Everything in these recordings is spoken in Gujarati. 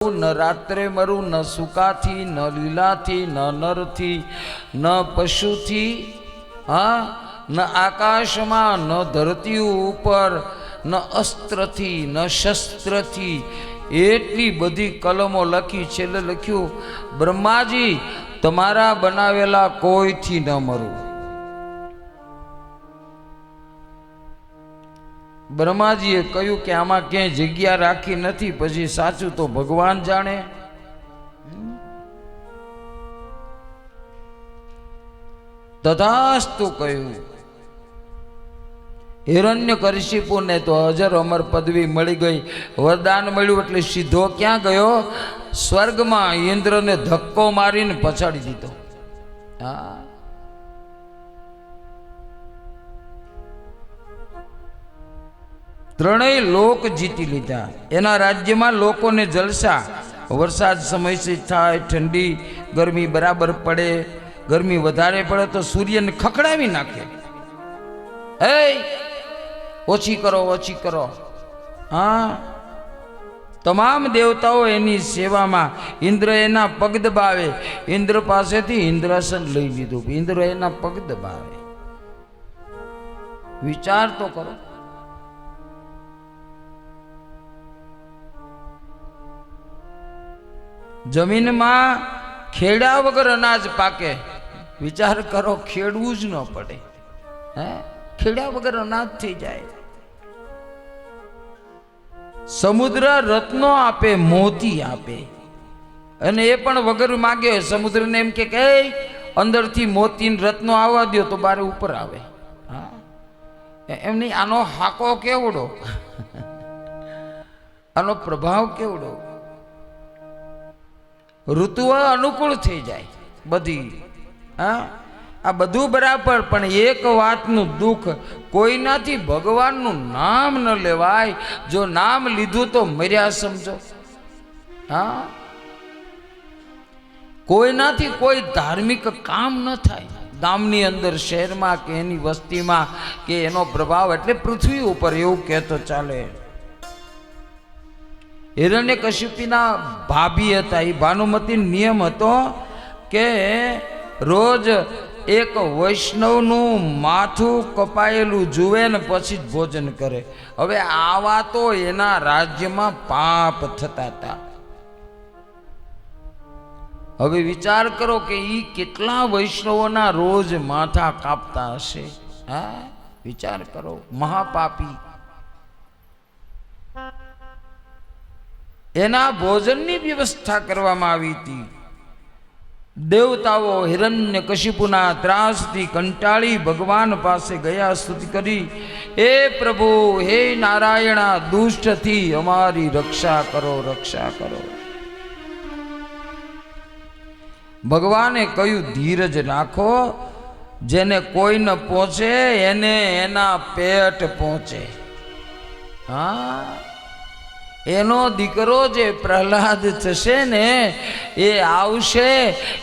न रात्रे मरू न सुखाथी न लीलाथी न नरथी न पशुथी हाँ न आकाश में न धरती ऊपर न अस्त्रथी न शस्त्रथी एटली बधी कलमों लखी छेल्ले लख्यू ब्रह्माजी तमारा बनावेला कोई थी न मरू। ब्रह्माजीए कह્યું કે આમાં ક્યાંય જગ્યા રાખી નથી, પછી સાચું તો ભગવાન જાણે। તથાસ્તુ કહ્યું। હિરણ્યકશિપુને તો અજર અમર પદવી મળી ગઈ, વરદાન મળ્યું એટલે સીધો ક્યાં ગયો? સ્વર્ગમાં। ઇન્દ્રને ધક્કો મારીને પછાડી દીધો। હા, ત્રણેય લોક જીતી લીધા। એના રાજ્યમાં લોકોને જલસા, વરસાદ સમયસર થાય, ઠંડી ગરમી બરાબર પડે, ગરમી વધારે પડે તો સૂર્યને ખખડાવી નાખે, એ ઓછી કરો ઓછી કરો। હા, તમામ દેવતાઓ એની સેવામાં। ઇન્દ્ર એના પગ દબાવે, ઇન્દ્ર પાસેથી ઇન્દ્રાસન લઈ લીધું, ઇન્દ્ર એના પગ દબાવે। વિચાર તો કરો। जमीन में खेड़ा वगर अनाज पाके, विचार करो, खेड़वू ज न पड़े, खेड़ा वगर अनाज थी जाए। समुद्र रत्नो आपे, मोती आपे, अने ए पण वगर मांगे। समुद्र ने एम के अंदर थी मोती रत्नो आवा दो तो बारे ऊपर आवे। हाँ, एम नहीं, आनो हाको केवड़ो, आनो प्रभाव केवड़ो। ऋतुओ अनुकूल थी जाए बधी। हाँ, आ बधु बराबर, पण एक वातनु दुख, कोईनाथी भगवाननु नाम न लेवाय। जो नाम लीधु तो मर्या समझो। हाँ, कोईनाथी कोई धार्मिक काम न थाय। गामनी अंदर, शहर में के एनी वस्ती में के एनो प्रभाव एटले पृथ्वी उपर, एवुं कहेतो चाले। हिरण्यकशिपीना भाभी हता, ई भानुमती नियम हतो के रोज एक वैष्णवनु माथुं कपायेलुं जुए ने पछी ज भोजन करे। हवे आवा तो एना राज्यमां पाप थता हता। हवे विचार करो के ई केटला वैष्णवोना रोज माथा कापता हशे। हाँ, विचार करो, महापापी। एना भोजननी व्यवस्था करवामां आवी हती। देवताओ हिरण्यकशिपुना त्रासथी कंटाळी भगवान पासे गया, स्तुति करी, हे प्रभु, हे नारायणा, दुष्टथी अमारी रक्षा करो, रक्षा करो। भगवाने कह्युं, धीरज राखो, जेने कोई न पहुंचे एने एना पेट पहुंचे। हाँ, एनो दीकरो जे प्रहलाद थशे ने ए आवशे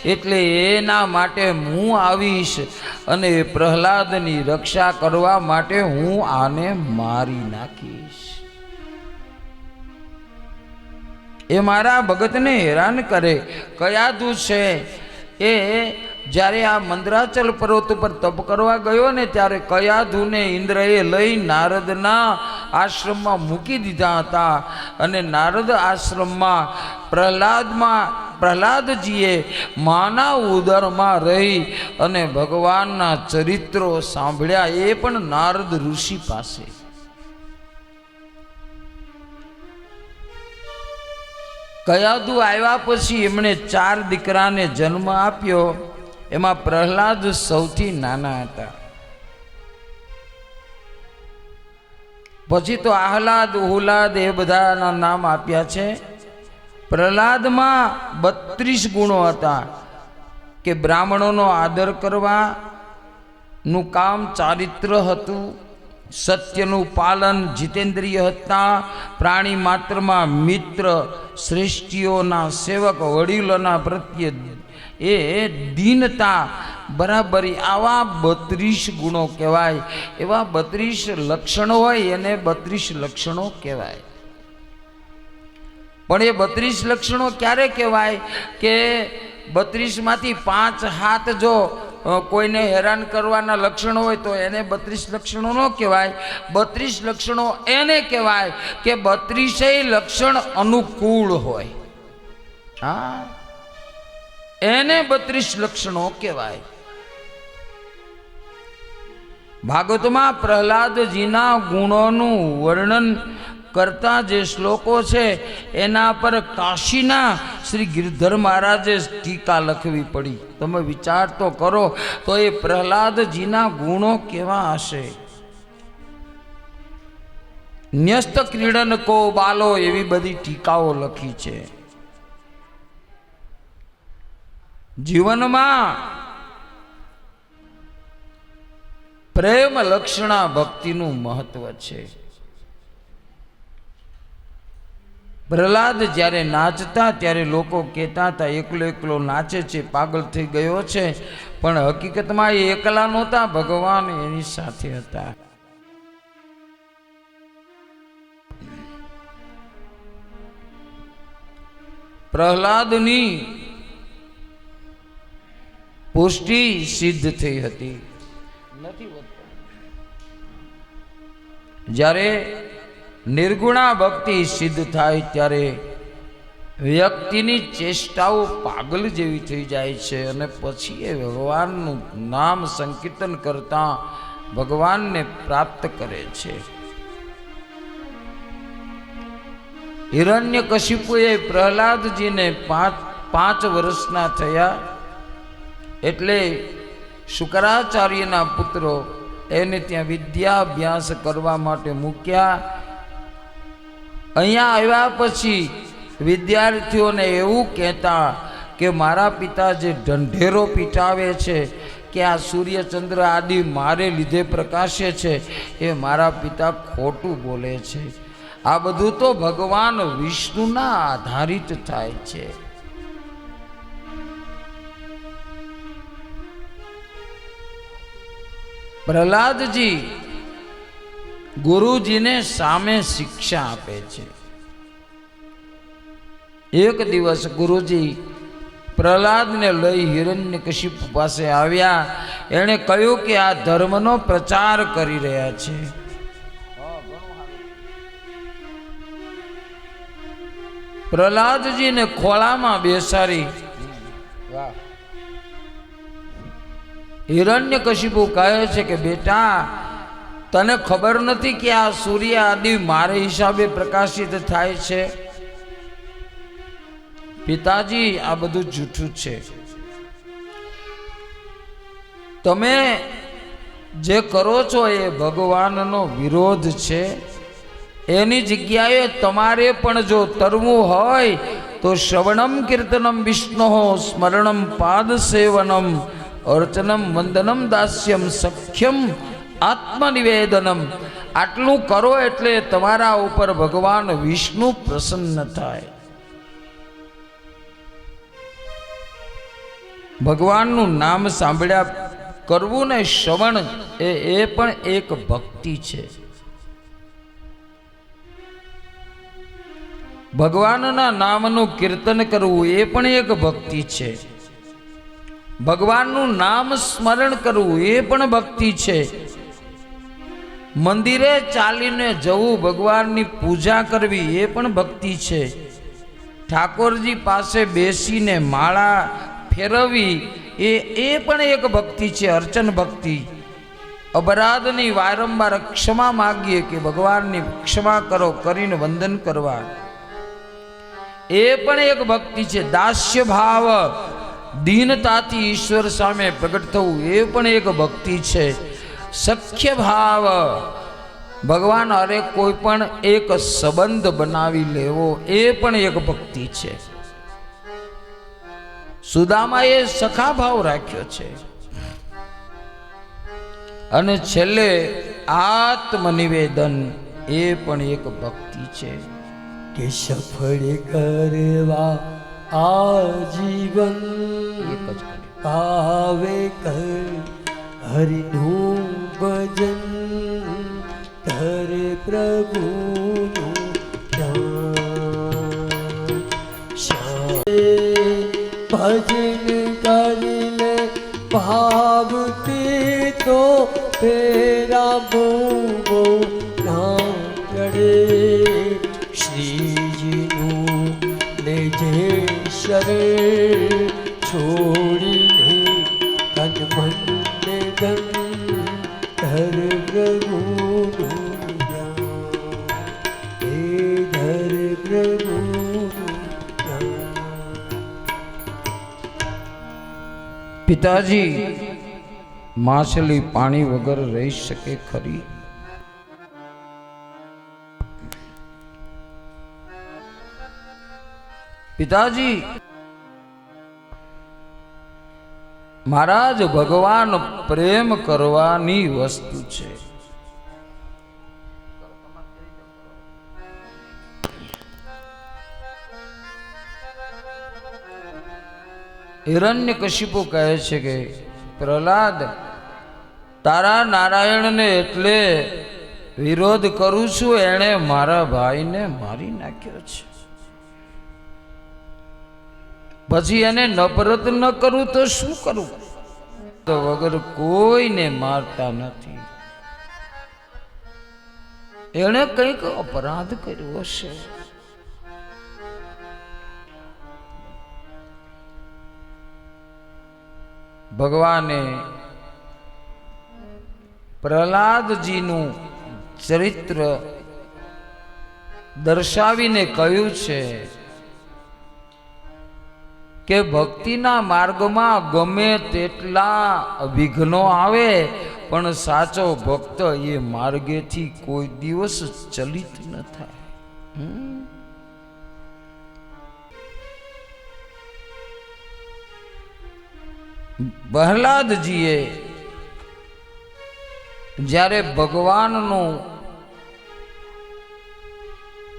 एटले एना माटे हूँ आवीश अने प्रहलादनी रक्षा करवा माटे हूँ आने मारी नाखीश। ए मारा भगतने हैरान करे। कयाधु छे ए જ્યારે આ મંદરાચલ પર્વત ઉપર તપ કરવા ગયો ને ત્યારે કયાધુને ઇન્દ્રએ લઈ નારદના આશ્રમમાં મૂકી દીધા હતા। અને નારદ આશ્રમમાં પ્રહલાદજીએ માના ઉદરમાં રહી અને ભગવાનના ચરિત્રો સાંભળ્યા, એ પણ નારદ ઋષિ પાસે। કયાધુ આવ્યા પછી એમણે 4 દીકરાને જન્મ આપ્યો। एमा प्रहलाद सौथी नाना हता। पछी तो आहलाद, उहुलाद ए बधाना नाम आप्या छे। प्रहलाद में 32 गुणों हता के ब्राह्मणों आदर करवा नु काम, चारित्र हतुं, सत्यनु पालन, जितेन्द्रिय हता, प्राणी मात्र में मित्र, श्रेष्ठियोना सेवक, वडीलोना प्रत्ये ए दीनता, बराबरी, आवा 32 गुणों कहेवाय। एवा 32 लक्षणों होय एने 32 लक्षणों कहेवाय। પણ એ 32 લક્ષણો ક્યારે કહેવાય કે 32માંથી 5 હાથ જો કોઈને હેરાન કરવાના લક્ષણો હોય તો એને 32 લક્ષણો ન કહેવાય. 32 લક્ષણો એને કહેવાય કે 32 લક્ષણ અનુકૂળ હોય. હા, એને 32 લક્ષણો કહેવાય. ભાગવતમાં પ્રહલાદજીના ગુણોનું વર્ણન કરતા જે શ્લોકો છે એના પર કાશીના શ્રી ગિરધર મહારાજે ટીકા લખવી પડી. તમે વિચાર તો કરો તો એ પ્રહલાદજીના ગુણો કેવા હશે. ન્યસ્ત ક્રીડન કો બાલો એવી બધી ટીકાઓ લખી છે. જીવનમાં પ્રેમ લક્ષણા ભક્તિનું મહત્વ છે. પ્રહલાદ જ્યારે નાચતા ત્યારે લોકો કહેતા હતા એકલો એકલો નાચે છે, પાગલ થઈ ગયો છે, પણ હકીકતમાં એ એકલા નહોતા, ભગવાન એની સાથે હતા. પ્રહલાદની પુષ્ટિ સિદ્ધ થઈ હતી. જ્યારે નિર્ગુણા ભક્તિ સિદ્ધ થાય ત્યારે વ્યક્તિની ચેષ્ટાઓ પાગલ જેવી થઈ જાય છે અને પછી એ ભગવાનનું નામ સંકીર્તન કરતા ભગવાનને પ્રાપ્ત કરે છે. હિરણ્યકશિપુએ પ્રહલાદજીને 5 વર્ષના થયા એટલે શુક્રાચાર્યના પુત્રો એને ત્યાં વિદ્યા અભ્યાસ કરવા માટે મૂક્યા. અહીંયા આવ્યા પછી વિદ્યાર્થીઓને એવું કહેતા કે મારા પિતા જે ઢંઢેરો પીટાવે છે કે આ સૂર્યચંદ્ર આદિ મારે લીધે પ્રકાશે છે એ મારા પિતા ખોટું બોલે છે. આ બધું તો ભગવાન વિષ્ણુના આધારિત થાય છે. પ્રહલાદજી ગુરુજીને સામે શિક્ષા આપે છે. એક દિવસ ગુરુજી પ્રહલાદને લઈ હિરણ્યકશિપુ પાસે આવ્યા. એણે કહ્યું કે આ ધર્મનો પ્રચાર કરી રહ્યા છે. પ્રહલાદજીને ખોળામાં બેસાડી હિરણ્યકશિપુ કહે છે કે બેટા, તને ખબર નથી કે આ સૂર્ય આદિ મારે હિસાબે પ્રકાશિત થાય છે? પિતાજી, આ બધું જૂઠું છે. તમે જે કરો છો એ ભગવાનનો વિરોધ છે. એની જગ્યાએ તમારે પણ જો તરવું હોય તો શ્રવણમ કીર્તનમ વિષ્ણુ સ્મરણમ પાદ સેવનમ અર્ચનમ વંદનમ દાસ્યમ સખ્યમ આત્મનિવેદનમ, આટલું કરો એટલે તમારા ઉપર ભગવાન વિષ્ણુ પ્રસન્ન થાય. ભગવાનનું નામ સાંભળ્યા કરવું ને શ્રવણ એ પણ એક ભક્તિ છે. ભગવાનના નામનું કીર્તન કરવું એ પણ એક ભક્તિ છે. ભગવાનનું નામ સ્મરણ કરવું એ પણ ભક્તિ છે. મંદિરે ચાલીને જવું, ભગવાનની પૂજા કરવી એ પણ ભક્તિ છે. ઠાકોરજી પાસે બેસીને માળા ફેરવવી એ પણ એક ભક્તિ છે, અર્ચન ભક્તિ. અપરાધની વારંવાર ક્ષમા માગીએ કે ભગવાનની ક્ષમા કરો કરીને વંદન કરવા એ પણ એક ભક્તિ છે. દાસ્ય ભાવ, દીનતાથી ઈશ્વર સામે પ્રગટ થવું એ પણ એક ભક્તિ છે. સખ્ય ભાવ, ભગવાન અરે કોઈ પણ એક સંબંધ બનાવી લેવો એ પણ એક ભક્તિ છે. સુદામાએ સખા ભાવ રાખ્યો છે. અને છેલ્લે આત્મનિવેદન એ પણ એક ભક્તિ છે કે સફળ કરવા આજીવન કાવે કર હરિનું ભજન કરે પ્રભુનું ધ્યાન. ભજન કરી લે ભાવથી તો તેરા બહુ બહુ નામ ચડે શ્રીજીનું લેજે શરણ છોડીને તન મન ને ધન ધર પ્રભુનું ધ્યાન હે ધર પ્રભુનું ધ્યાન. પિતાજી, માછલી પાણી વગર રહી શકે ખરી? પિતાજી, મહારાજ, ભગવાન પ્રેમ કરવાની વસ્તુ છે. હિરણ્યકશિપુ કહે છે કે પ્રહલાદ, તારા નારાયણને એટલે વિરોધ કરું છું, એણે મારા ભાઈને મારી નાખ્યો છે. પછી એને નફરત ન કરું તો શું કરું? તો વગર કોઈને મારતા નથી. એણે કંઈક અપરાધ કર્યો હશે. ભગવાને પ્રહલાદજીનું ચરિત્ર દર્શાવીને કહ્યું છે કે ભક્તિના માર્ગમાં ગમે તેટલા વિઘ્નો આવે પણ સાચો ભક્ત એ માર્ગેથી કોઈ દિવસ ચલિત ન થાય. પ્રહલાદજીએ જ્યારે ભગવાનનું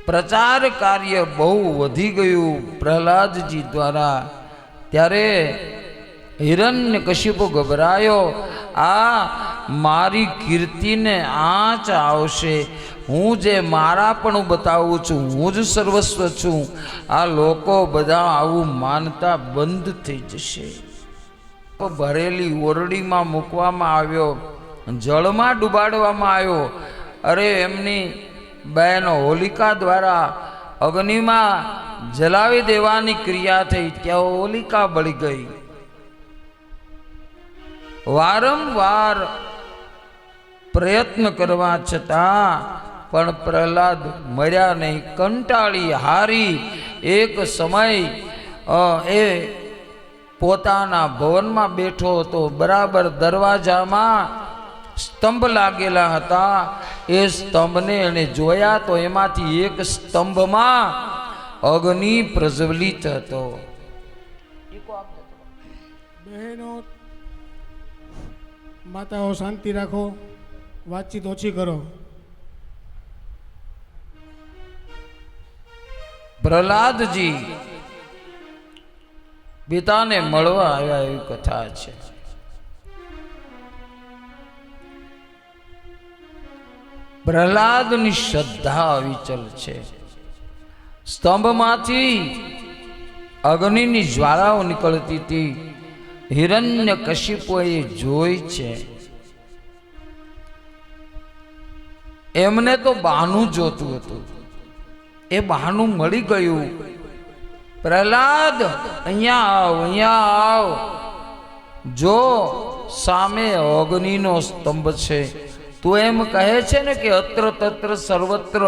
પ્રચાર કાર્ય બહુ વધી ગયું પ્રહલાદજી દ્વારા, ત્યારે હિરણ્યકશિપુ ગભરાયો. આ મારી કીર્તિને આંચ આવશે. હું જે મારા પણ બતાવું છું, હું જ સર્વસ્વ છું. આ લોકો બધા આવું માનતા બંધ થઈ જશે. ભરેલી ઓરડીમાં મૂકવામાં આવ્યો, જળમાં ડૂબાડવામાં આવ્યો. અરે એમની બહેન હોલિકા દ્વારા અગ્નિમાં જલાવી દેવાની ક્રિયા થઈ, ત્યાં હોલિકા બળી ગઈ. વારંવાર પ્રયત્ન કરવા છતાં પણ પ્રહલાદ મર્યા નહીં. કંટાળી હારી એક સમય એ પોતાના ભવનમાં બેઠો હતો. બરાબર દરવાજામાં સ્તંભ લાગેલા હતા. એ સ્તંભને એને જોયા તો એમાંથી એક સ્તંભમાં અગ્નિ પ્રજ્વલિત હતો. બહેનો, માતાઓ શાંતિ રાખો, વાતચીત ઓછી કરો. પ્રહલાદજી પિતાને મળવા આવ્યા એવી કથા છે. પ્રહલાદની શ્રદ્ધા અવિચલ છે. સ્તંભમાંથી અગ્નિની જ્વાળાઓ નીકળતી હતી. હિરણ્યકશિપુએ જોઈ છે. એમને તો બહાનું જોતું હતું. એ બહાનું મળી ગયું. પ્રહલાદ, અહીંયા આવ, અહીંયા આવ. જો સામે અગ્નિનો સ્તંભ છે. તું એમ કહે છે ને કે અત્ર તત્ર સર્વત્ર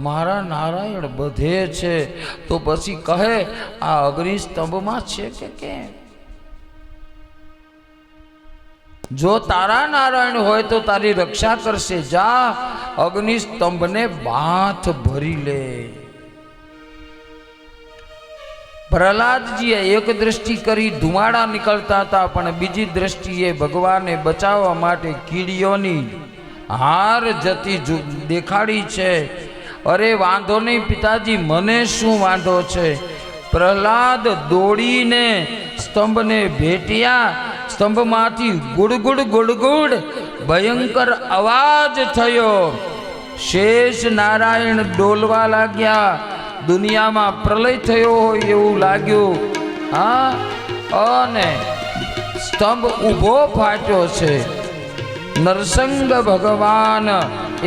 મારા નારાયણ બધે છે, તો પછી કહે આ અગ્નિ સ્તંભમાં છે કે કેમ? જો તારા નારાયણ હોય તો તારી રક્ષા કરશે. જા અગ્નિ સ્તંભને બાથ ભરી લે. પ્રહલાદજીએ એક દ્રષ્ટિ કરી, ધુમાડા નીકળતા હતા, પણ બીજી દ્રષ્ટિએ ભગવાને બચાવવા માટે કીડીઓની હાર જતી દેખાડી છે. અરે વાંધો નહીં પિતાજી, મને શું વાંધો છે? પ્રહલાદ દોડીને સ્તંભને ભેટ્યા. સ્તંભમાંથી ગુડગુડ ગુડગુડ ભયંકર અવાજ થયો. શેષ નારાયણ ડોલવા લાગ્યા. દુનિયામાં પ્રલય થયો હોય એવું લાગ્યું. હા, અને સ્તંભ ઊભો ફાટ્યો છે. નરસંગ ભગવાન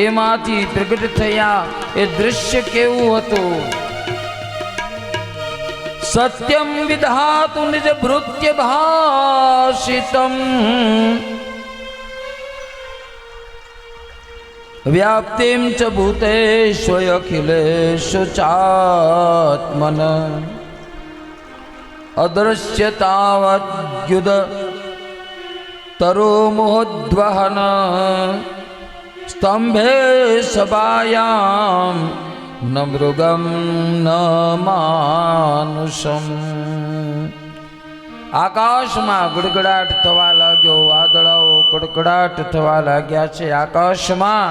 એમાંથી પ્રગટ થયા. એ દૃશ્ય કેવું હતું? સત્યમ વિધાતુ નિજ ભૃત્ય ભાષિતમ વ્યાપ્તિમ ચ ભૂતેષ્વખિલેષુ ચાત્મન અદૃશ્યતાવદ્યુદ તરુમોદ્વહન સ્તંભે સભાયામ ન મૃગમ ન માનુષમ. આકાશમાં ગડગડાટ થવા લાગ્યો. વાદળાઓ ગડગડાટ થવા લાગ્યા છે. આકાશમાં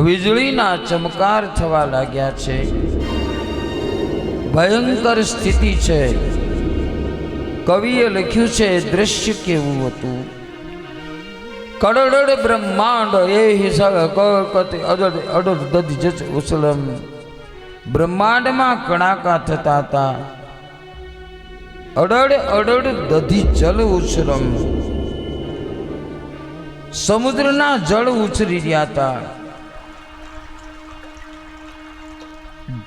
વીજળીના ચમકાર થવા લાગ્યા છે. ભયંકર સ્થિતિ છે. કવિએ લખ્યું છે દ્રશ્ય કેવું હતું? કડડ બ્રહ્માંડ એ ઉસલમ. બ્રહ્માંડમાં કણાકા થતા હતા. અડડ અડડ દધી જલ ઉછરમ. સમુદ્રના જળ ઉછરી રહ્યા હતા.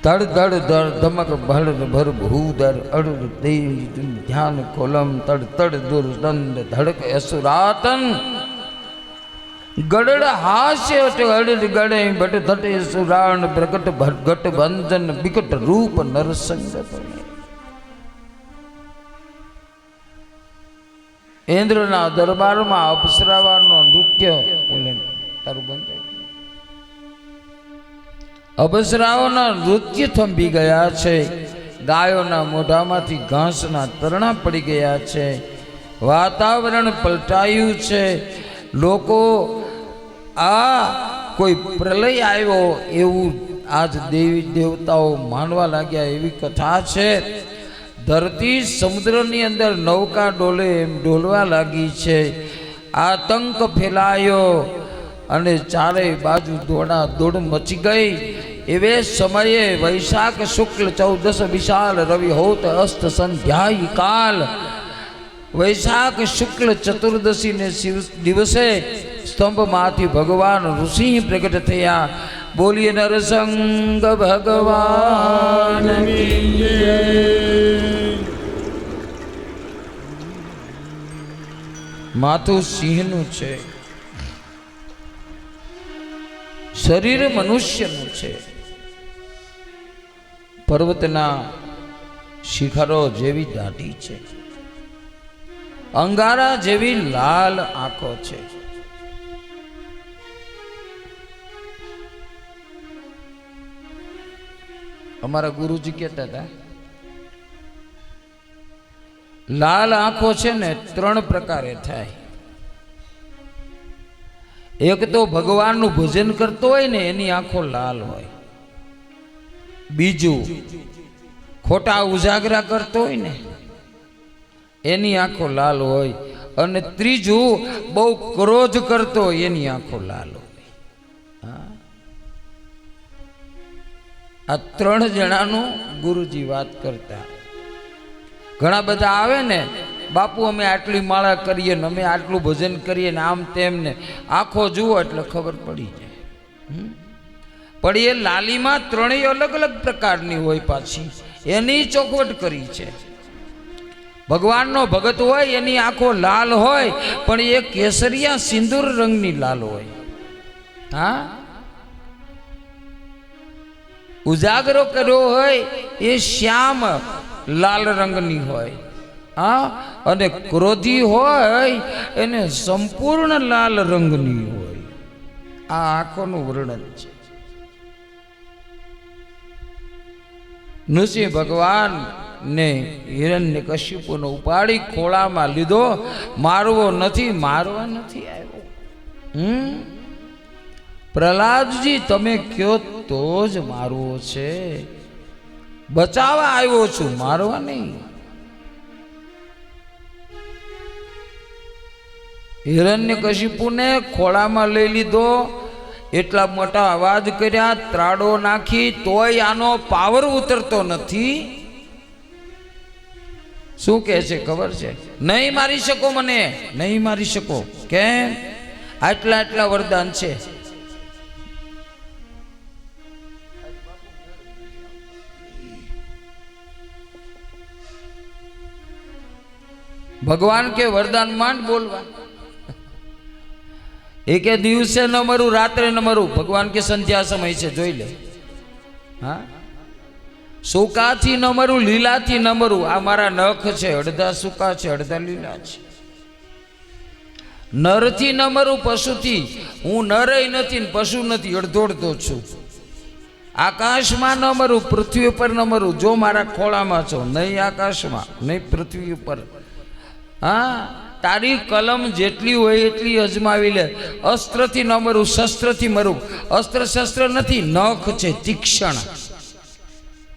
ધડ ધડ ધડ ધમક ભર ભર ભૂદર અડડ દેવી ધ્યાન કોલમ તડ તડ દુર્દંડ ધડક અસુરાતન ગડડ હાસ્ય અડડ ગડે બટ ધટે સુરાણ પ્રગટ ભરગટ ભંજન વિકટ રૂપ નરસંગ. ઇન્દ્રના દરબારમાં અપ્સરાવાનો નૃત્ય તારું બંધ. અપ્સરાઓના નૃત્ય થંભી ગયા છે. ગાયોના મોઢામાંથી ઘાસના તરણા પડી ગયા છે. વાતાવરણ પલટાયું છે. લોકો આ કોઈ પ્રલય આવ્યો એવું આજ દેવી દેવતાઓ માનવા લાગ્યા એવી કથા છે. ધરતી સમુદ્રની અંદર નૌકા ડોલે એમ ડોલવા લાગી છે. આતંક ફેલાયો અને ચારેય બાજુ દોડા દોડ મચી ગઈ. એવે સમયે વૈશાખ શુક્લ 14 વિશાળ રવિ હોત અસ્ત સંધ્યાય કાલ. વૈશાખ શુક્લ ચતુર્દશી ને દિવસે સ્તંભમાંથી ભગવાન ઋષિ પ્રગટ થયા. બોલીએ નરસંગ ભગવાન. માથું સિંહનું છે, શરીર મનુષ્યનું છે. પર્વતના શિખરો જેવી દાઢી છે. અંગારા જેવી લાલ આંખો છે. અમારા ગુરુજી કહેતા હતા લાલ આંખો છે ને 3 પ્રકારે થાય. એક તો ભગવાનનું ભજન કરતો હોય ને એની આંખો લાલ હોય. બીજું ખોટા ઉજાગરા કરતો હોય ને એની આંખો લાલ હોય. અને ત્રીજું બહુ ક્રોધ કરતો હોય એની આંખો લાલ હોય. આ 3 જણાનું ગુરુજી વાત કરતા. ઘણા બધા આવે ને બાપુ અમે આટલી માળા કરીએ ને અમે આટલું ભજન કરીએ ને આમ તેમ ને આંખો જુઓ એટલે ખબર પડી જાય. પણ એ લાલીમાં 3 અલગ અલગ પ્રકારની હોય. પાછી એની ચોખવટ કરી છે. ભગવાનનો ભગત હોય એની આંખો લાલ હોય પણ એ કેસરિયા સિંદૂર રંગની લાલ હોય. હા, ઉજાગરો કર્યો હોય એ શ્યામ લાલ રંગની હોય. હા, અને ક્રોધી હોય એને સંપૂર્ણ લાલ રંગની હોય. આ આંખોનું વર્ણન છે. નૃસિંહ ભગવાન ને હિરણ્યકશિપુને ઉપાડી ખોળામાં લીધો. મારવો નથી, મારવા નથી આવ્યો. પ્રહલાદજી તમે કયો તો જ મારવો છે. બચાવવા આવ્યો છું, મારવા નહીં. હિરણ્યકશિપુને ખોળામાં લઈ લીધો. એટલા મોટા અવાજ કર્યા, ત્રાડો નાખી, તોય આનો પાવર ઉતરતો નથી. શું કહે છે ખબર છે? નહીં મારી શકો મને, નહીં મારી શકો. કેમ? આટલા આટલા વરદાન છે. ભગવાન કે વરદાન માંડ બોલવા. એકે દિવસે ન મરું, રાત્રે ન મરું. ભગવાન કે સંધ્યા સમય છે, જોઈ લે. હા, સૂકાથી ન મરું, લીલાથી ન મરું. આ મારા નખ છે, અડધા સૂકા છે, અડધા લીલા છે. નરથી ન મરું, પશુથી. હું નરય નથી ને પશુ નથી, અડધો અડધો છું. આકાશમાં ન મરું, પૃથ્વી ઉપર ન મરું. જો મારા ખોળામાં છો, નહીં આકાશમાં, નહીં પૃથ્વી ઉપર. હા, તારી કલમ જેટલી હોય એટલી અજમાવી લે. અસ્ત્રથી ન મરું, શસ્ત્રથી મરું. અસ્ત્ર શસ્ત્ર નથી, નખ છે, તીક્ષ્ણ.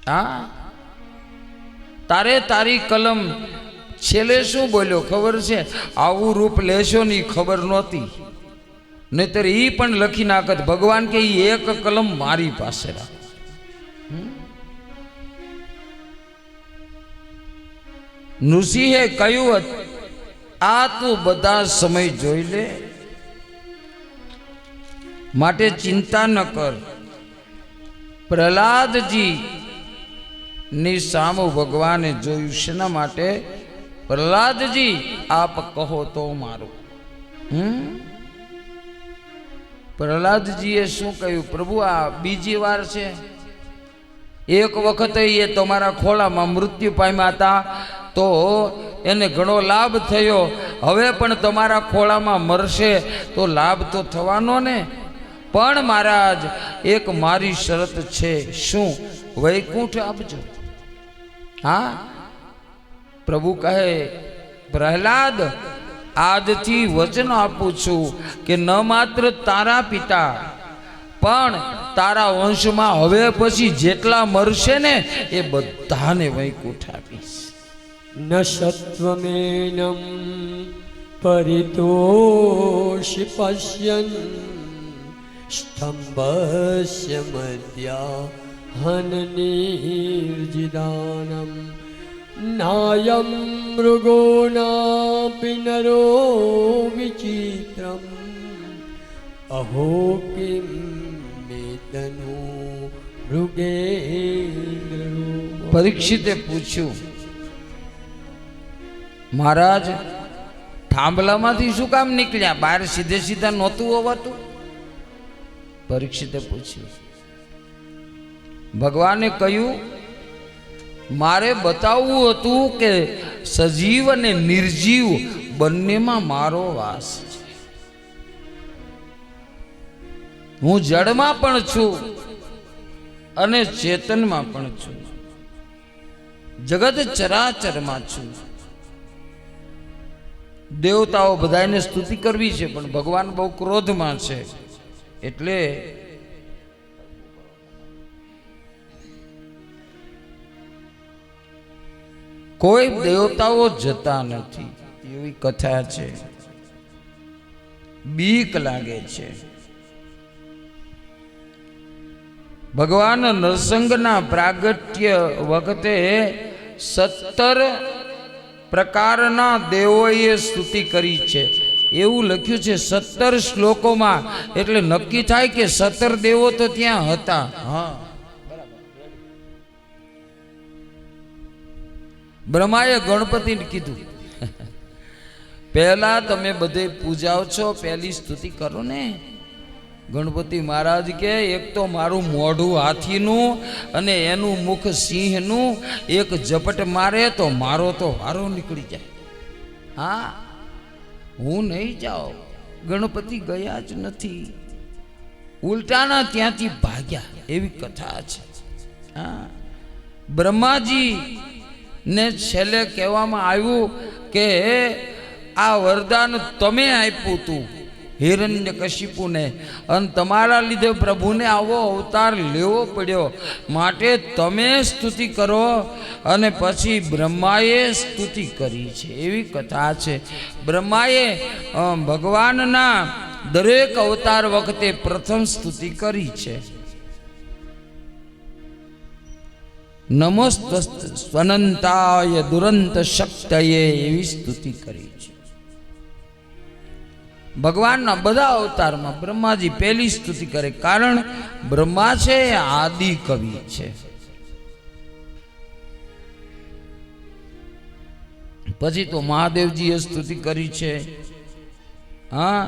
હા, તારે તારી કલમ. છેલ્લે શું બોલ્યો ખબર છે? આવું રૂપ લેશો ની ખબર નહોતી, નહીતર એ પણ લખી નાખત. ભગવાન કે એક કલમ મારી પાસે રાખ. નૃસિંહે કહ્યું, આ તું બધા સમય જોઈ લે, માટે ચિંતા ન કર. પ્રહલાદજી ની સામું ભગવાને જોયું. શેના માટે? પ્રહલાદજી આપ કહો તો મારું. પ્રહલાદજીએ શું કહ્યું? પ્રભુ આ બીજી વાર છે. એક વખત એ તમારા ખોળામાં મૃત્યુ પામ્યા હતા તો એને ઘણો લાભ થયો. હવે પણ તમારા ખોળામાં મરશે તો લાભ તો થવાનો ને. પણ મહારાજ એક મારી શરત છે. શું? વૈકુંઠ આપજો. હા, પ્રભુ કહે, પ્રહલાદ આજથી વચન આપું છું કે ન માત્ર તારા પિતા પણ તારા વંશમાં હવે પછી જેટલા મરશે ને એ બધાને વૈકુંઠ આપીશ. ન સત્વમેનમ પરિતોષી પશ્યન સ્તંભસ્ય મધ્યા હનનિર્જિદાનમ નાયમ મૃગોનાપી નરો વિચિત્રમ અહો કિમ મેદનો મૃગેન્દ્ર. પરીક્ષિતે પૂછ્યું, મહારાજ થાંભલામાંથી શું કામ નીકળ્યા? બહાર સીધે સીધા નહોતું હોવાતું? પરીક્ષિતે પૂછ્યું. ભગવાને કહ્યું, મારે બતાવવું હતું કે સજીવ અને નિર્જીવ બંનેમાં મારો વાસ છે. હું જળમાં પણ છું અને ચેતનમાં પણ છું. જગત ચરાચરમાં છું. દેવતાઓ બધાને સ્તુતિ કરવી છે, પણ ભગવાન બહુ ક્રોધમાં છે. એટલે કોઈ દેવતાઓ જતા નથી, એવી કથા છે. બીક લાગે છે. ભગવાન નરસંગના પ્રાગટ્ય વખતે 17 પ્રકારના દેવોએ સ્તુતિ કરી છે. એવું લખ્યું છે 17 શ્લોકોમાં. એટલે નક્કી થાય કે 17 દેવો તો ત્યાં હતા. હા, બ્રહ્માએ ગણપતિને કીધું, પહેલા તમે બધે પૂજાઓ છો, પહેલી સ્તુતિ કરો ને. ગણપતિ મહારાજ કે એક તો મારું મોઢું હાથીનું અને એનું મુખ સિંહનું, એક ઝપટ મારે તો મારો તો વારો નીકળી જાય. હા, હું નહીં જાઉં. ગણપતિ ગયા જ નથી, ઉલટાના ત્યાંથી ભાગ્યા, એવી કથા છે. હા, બ્રહ્માજી ને છેલ્લે કહેવામાં આવ્યું કે આ વરદાન તમે આપ્યું તું હિરણ્યકશિપુને, અને તમારા લીધે પ્રભુને આવો અવતાર લેવો પડ્યો, માટે તમે સ્તુતિ કરો. અને પછી બ્રહ્માએ સ્તુતિ કરી છે, એવી કથા છે. બ્રહ્માએ ભગવાનના દરેક અવતાર વખતે પ્રથમ સ્તુતિ કરી છે. નમસ્ત સ્વનંતાય દુરંત શક્તયે એવી સ્તુતિ કરી છે. ભગવાનના બધા અવતારમાં બ્રહ્માજી પહેલી સ્તુતિ કરે, કારણ બ્રહ્મા છે એ આદિ કવિ છે. પછી તો મહાદેવજીએ સ્તુતિ કરી છે. હા,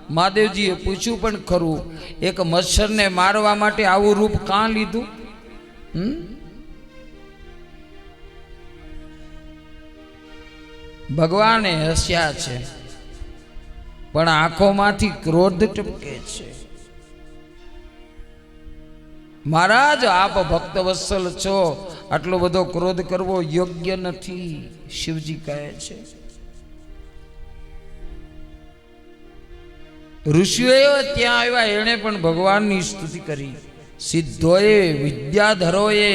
મહાદેવજીએ પૂછ્યું પણ ખરું, એક મચ્છરને મારવા માટે આવું રૂપ કાં લીધું? ભગવાને હસ્યા છે, પણ આંખોમાંથી ક્રોધ ટપકે છે. મહારાજ, આપ ભક્ત વત્સલ છો, આટલો બધો ક્રોધ કરવો યોગ્ય નથી, શિવજી કહે છે. ઋષિઓ ત્યાં આવ્યા, એણે પણ ભગવાનની સ્તુતિ કરી. સિદ્ધોએ, વિદ્યાધરોએ,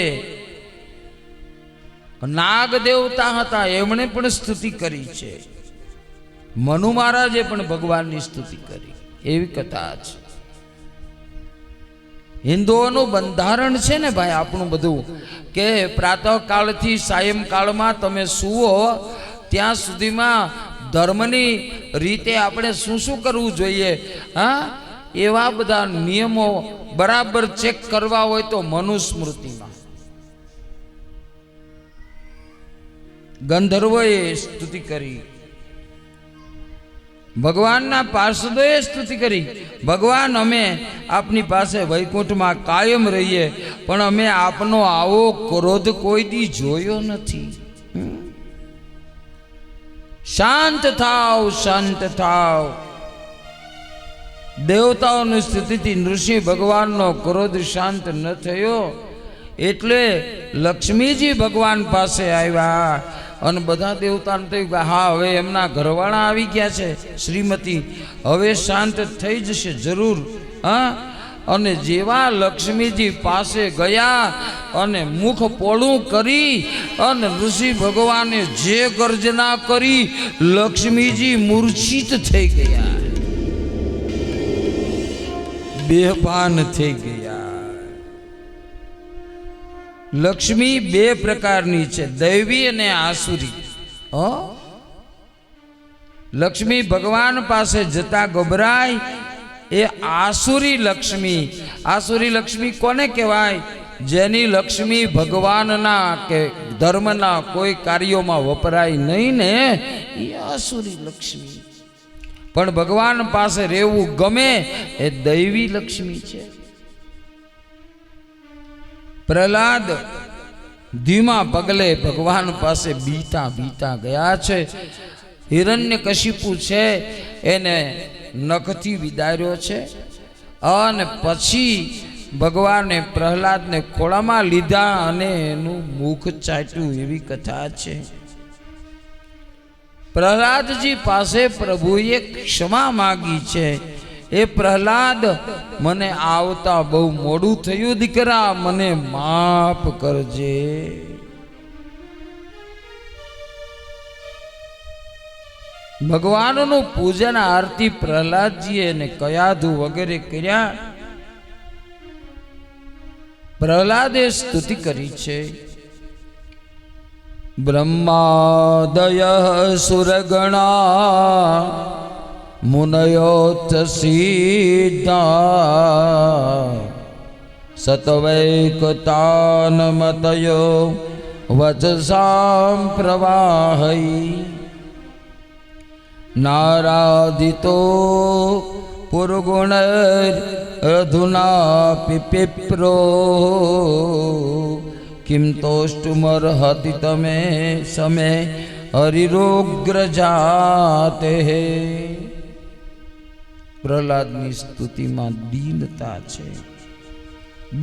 નાગ દેવતા હતા, એમણે પણ સ્તુતિ કરી છે. મનુ મહારાજે પણ ભગવાનની સ્તુતિ કરી. એવી કથા છે. હિન્દુઓનું બંધારણ છે ને ભાઈ આપણું બધું, કે પ્રાતઃકાળથી સાયંકાળમાં તમે સુવો ત્યાં સુધીમાં ધર્મની રીતે આપણે શું શું કરવું જોઈએ, હા, એવા બધા નિયમો બરાબર ચેક કરવા હોય તો મનુસ્મૃતિમાં ગંધર્વોએ સ્તુતિ કરી, ભગવાનના પાર્ષદોએ સ્તુતિ કરી. ભગવાન, અમે આપની પાસે વૈકુંઠમાં કાયમ રહીએ, પણ અમે આપનો આવો ક્રોધ કોઈ દી જોયો નથી. શાંત થાવ, શાંત થાવ. દેવતાઓની સ્તુતિથી ઋષિ ભગવાનનો ક્રોધ શાંત ન થયો, એટલે લક્ષ્મીજી ભગવાન પાસે આવ્યા અને બધા દેવતાને થયું કે હા, હવે એમના ઘરવાળા આવી ગયા છે શ્રીમતી, હવે શાંત થઈ જશે જરૂર. હા, અને જેવા લક્ષ્મીજી પાસે ગયા અને મુખ પોળું કરી અને ઋષિ ભગવાને જે ગર્જના કરી, લક્ષ્મીજી મૂર્છિત થઈ ગયા, બેભાન થઈ ગયા. લક્ષ્મી બે પ્રકારની છે, દૈવી અને આસુરી. લક્ષ્મી ભગવાન પાસે જતા ગભરાય એ આસુરી લક્ષ્મી. આસુરી લક્ષ્મી કોને કહેવાય? જેની લક્ષ્મી ભગવાનના કે ધર્મના કોઈ કાર્યોમાં વપરાય નહીં ને, એ આસુરી લક્ષ્મી. પણ ભગવાન પાસે રહેવું ગમે એ દૈવી લક્ષ્મી છે. પ્રહલાદ ધીમા પગલે ભગવાન પાસે બીતા બીતા ગયા છે. હિરણ્યકશિપુ છે એને નખથી વિદાર્યો છે, અને પછી ભગવાને પ્રહલાદને ખોળામાં લીધા અને એનું મુખ ચાટ્યું. એવી કથા છે. પ્રહલાદજી પાસે પ્રભુએ ક્ષમા માગી છે. એ પ્રહલાદ, મને આવતા બહુ મોડું થયું દીકરા, મને માફ કરજે. ભગવાનનું પૂજન આરતી પ્રહલાદજીએ અને કયાધુ વગેરે કર્યા. પ્રહલાદે સ્તુતિ કરી છે. બ્રહ્માદય સુરગણા મુનયોત સિદ્ધા સતવૈકતાન મતયો વચસામ પ્રવાહૈ નારાધિતો પુરગુણૈરધુના પિપ્રો કિમ તોષ્ટુમર્હતિ તમે સમે હરિરોગ્રજાતે. પ્રહલાદની સ્તુતિમાં દીનતા છે.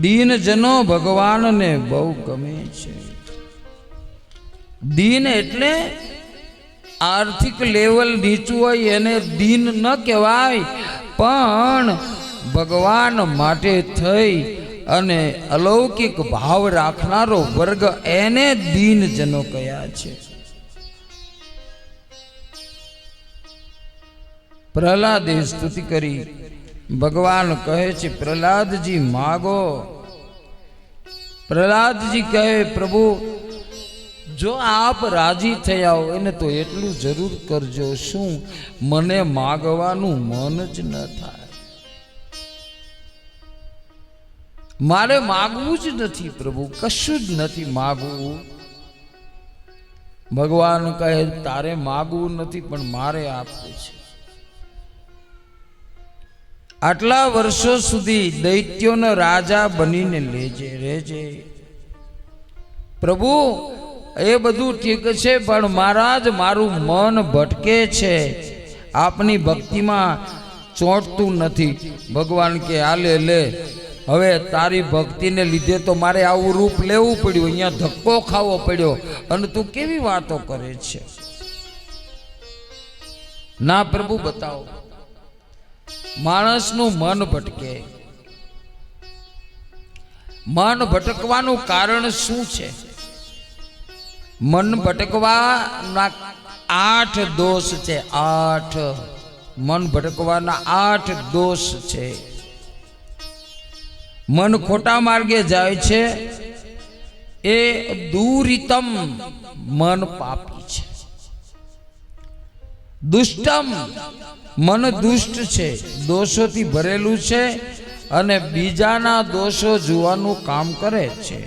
દીનજનો ભગવાનને બહુ ગમે છે. દીન એટલે આર્થિક લેવલ નીચું હોય એને દીન ન કહેવાય, પણ ભગવાન માટે થઈ અને અલૌકિક ભાવ રાખનારો વર્ગ એને દીનજનો કહ્યા છે. પ્રહલાદે સ્તુતિ કરી. ભગવાન કહે છે પ્રહલાદજી માગો. પ્રહલાદજી કહે પ્રભુ જો આપ રાજી થયા હો એને તો એટલું જરૂર કરજો, શું મને માગવાનું મન જ ન થાય, મારે માગવું જ નથી પ્રભુ, કશું જ નથી માગવું. ભગવાન કહે તારે માગવું નથી પણ મારે આપવું છે. આટલા વર્ષો સુધી દૈત્યોનો રાજા બનીને રહેજે પ્રભુ. એ બધું ઠીક છે પણ મહારાજ મારું મન ભટકે છે, આપની ભક્તિમાં ચોંટતું નથી. ભગવાન કે હાલે લે, હવે તારી ભક્તિને લીધે તો મારે આવું રૂપ લેવું પડ્યું, અહીંયા ધક્કો ખાવો પડ્યો, અને તું કેવી વાતો કરે છે. ના પ્રભુ બતાવો. માણસનું મન ભટકે. મન ભટકવાનું કારણ શું છે? મન ભટકવાના 8 દોષ છે. 8 મન ભટકવાના 8 દોષ છે. મન ખોટા માર્ગે જાય છે એ દુરિતમ મન પાપી છે. દુષ્ટમ મન દુષ્ટ છે, દોષોથી ભરેલું છે અને બીજાના દોષો જોવાનું કામ કરે છે,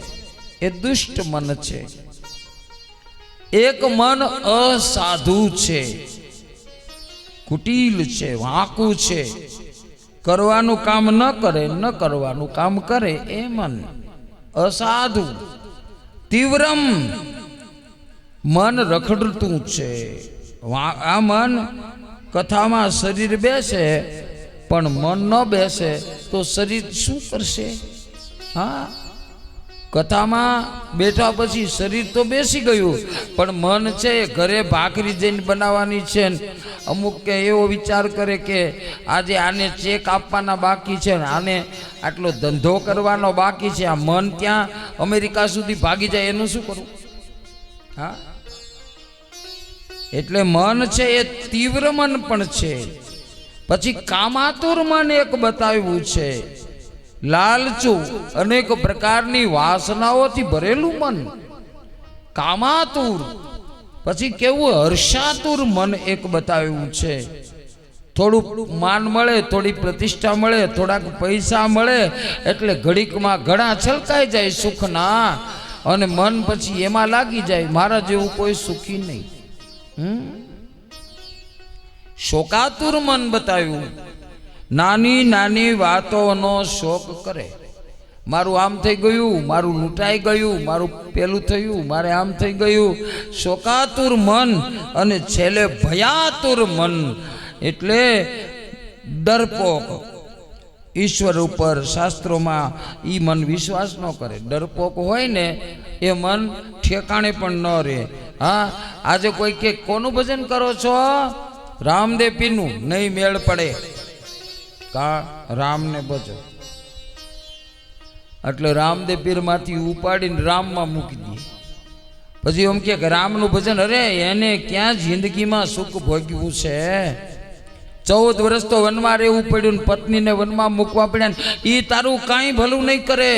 એ દુષ્ટ મન છે. એક મન અસાધુ છે, કુટિલ છે, વાંકું છે, કરવાનું કામ ન કરે, ન કરવાનું કામ કરે, એ મન અસાધુ. તીવ્રમ મન રખડતું છે. આ મન કથામાં શરીર બેસે પણ મન ન બેસે તો શરીર શું કરશે? હા, કથામાં બેઠા પછી શરીર તો બેસી ગયું પણ મન છે ઘરે ભાખરી જઈને બનાવવાની છે. અમુક કે એવો વિચાર કરે કે આજે આને ચેક આપવાના બાકી છે, આને આટલો ધંધો કરવાનો બાકી છે. આ મન ત્યાં અમેરિકા સુધી ભાગી જાય, એનું શું કરવું? હા, એટલે મન છે એ તીવ્ર મન પણ છે. પછી કામાતુર મન એક બતાવ્યું છે, લાલચુ અનેક પ્રકારની વાસનાઓથી ભરેલું મન કામાતુર. પછી કેવું હર્ષાતુર મન એક બતાવ્યું છે. થોડું માન મળે, થોડી પ્રતિષ્ઠા મળે, થોડાક પૈસા મળે એટલે ઘડીકમાં ઘણા છલકાઈ જાય સુખના, અને મન પછી એમાં લાગી જાય. મારા જેવું કોઈ સુખી નહીં. શોકાતુર મન બતાવ્યું, નાની નાની વાતોનો શોક કરે. મારું આમ થઈ ગયું, મારું લૂંટાઈ ગયું, મારું પેલું થયું, મારે આમ થઈ ગયું. શોકાતુર મન. અને છેલ્લે ભયાતુર મન એટલે ડરપોક. ઈશ્વર ઉપર શાસ્ત્રોમાં ઈ મન વિશ્વાસ ન કરે. ડરપોક હોય ને એ મન ઠેકાણે પણ ન રહે. હા, આજે કોઈ કે કોનું ભજન કરો છો? રામદેવ પીરનું. નહીં મેળ પડે. કા રામને ભજો એટલે રામદેવ પીર માંથી ઉપાડીને રામમાં મૂકી દઈએ. પછી એમ કે રામનું ભજન, અરે એને ક્યાં જિંદગીમાં સુખ ભોગવ્યું છે? 14 વર્ષ તો વનમાં રહેવું પડ્યું, પત્નીને વનમાં મૂકવા પડ્યા, એ તારું કાંઈ ભલું નહીં કરે.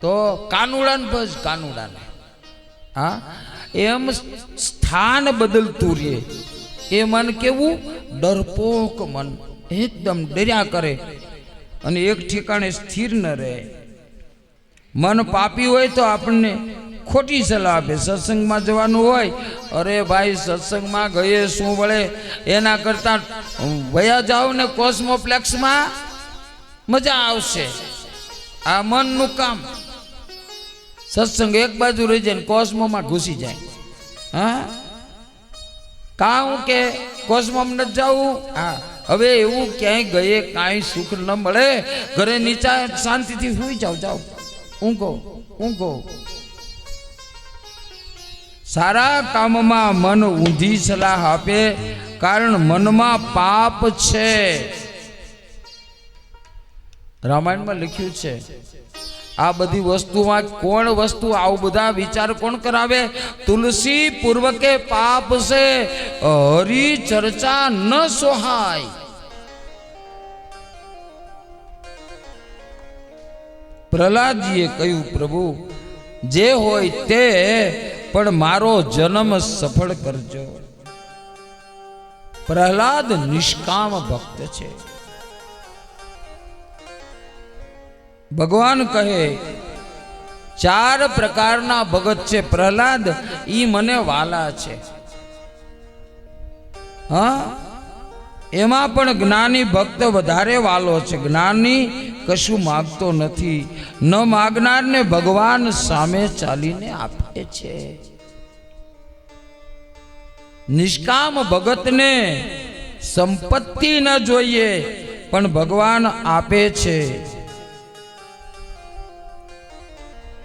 તો કાનુડાને ભજ, કાનુડાને. હા, એમ સ્થાન બદલતું રહે. એ મન કેવું? ડરપોક મન, એકદમ ડર્યા કરે અને એક ઠેકાણે સ્થિર ન રહે. મન પાપી હોય તો આપણને ખોટી સલાહ આપે. સત્સંગમાં જવાનું હોય, અરે ભાઈ સત્સંગમાં ગયે શું વળે, એના કરતાં વયા જાઓ ને કોસ્મોપ્લેક્સમાં, મજા આવશે. આ મનનું કામ. સત્સંગ એક બાજુ રહી જાય ને કોસ્મોમાં ઘૂસી જાય. હા, કાં કે કોસ્મોમાં નથી જવું. હા, હવે એવું ક્યાંય ગયે કાંઈ સુખ ન મળે, ઘરે નીચા શાંતિથી સુઈ જાઓ, જાઓ, ઊંઘો, ઊંઘો. સારા કામમાં મન ઊંધી સલાહ આપે, કારણ મનમાં પાપ છે. રામાયણમાં લખ્યું છે આ બધી વસ્તુમાં કોણ વસ્તુ આવું બધા વિચાર કોણ કરાવે? તુલસી પૂર્વકે પાપ સે હરી ચર્ચા ન સોહાય. પ્રહલાદજીએ કહ્યું, પ્રભુ જે હોય તે, પણ મારો જન્મ સફળ કરજો. પ્રહલાદ નિષ્કામ ભક્ત છે. ભગવાન કહે 4 પ્રકારના ભગત છે પ્રહલાદ, ઈ મને વાલા છે. હા, એમાં પણ જ્ઞાની ભક્ત વધારે વાલો છે. જ્ઞાની કશું માગતો નથી, ન માગનારને ભગવાન સામે ચાલીને આપે છે. નિષ્કામ ભગતને સંપત્તિ ન જોઈએ, પણ ભગવાન આપે છે.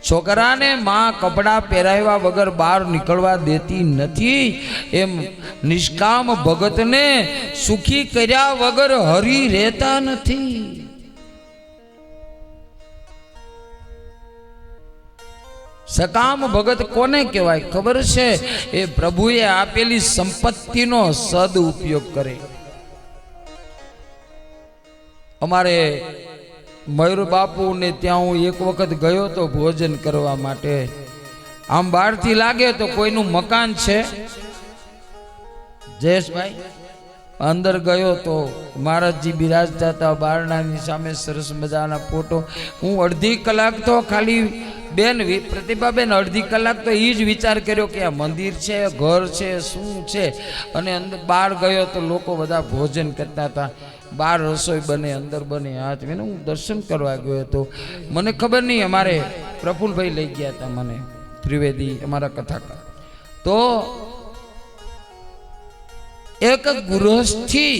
છોકરાને માં કપડાં પહેરાવ્યા વગર બહાર નીકળવા દેતી નથી, એમ નિષ્કામ ભગતને સુખી કર્યા વગર હરી રહેતા નથી. સકામ ભગત કોને કહેવાય ખબર છે? એ પ્રભુએ આપેલી સંપત્તિનો સદઉપયોગ કરે. અમારે મયુર બાપુ ને ત્યાં હું એક વખત ગયો તો ભોજન કરવા માટે. આમ બહારથી લાગે તો કોઈનું મકાન છે. જયેશભાઈ, અંદર ગયો તો મહારાજજી બિરાજતા હતા, બારણાની સામે સરસ મજાના ફોટો. હું અડધી કલાક તો ખાલી બેન પ્રતિભાબેન અડધી કલાક તો એ જ વિચાર કર્યો કે આ મંદિર છે, ઘર છે, શું છે. અને અંદર બહાર ગયો તો લોકો બધા ભોજન કરતા હતા. બહાર રસોઈ બને, અંદર બને. હાથ મેં હું દર્શન કરવા ગયો હતો. મને ખબર નહીં, અમારે પ્રફુલભાઈ લઈ ગયા હતા મને, ત્રિવેદી અમારા કથાકાર. તો એક ગૃહસ્થી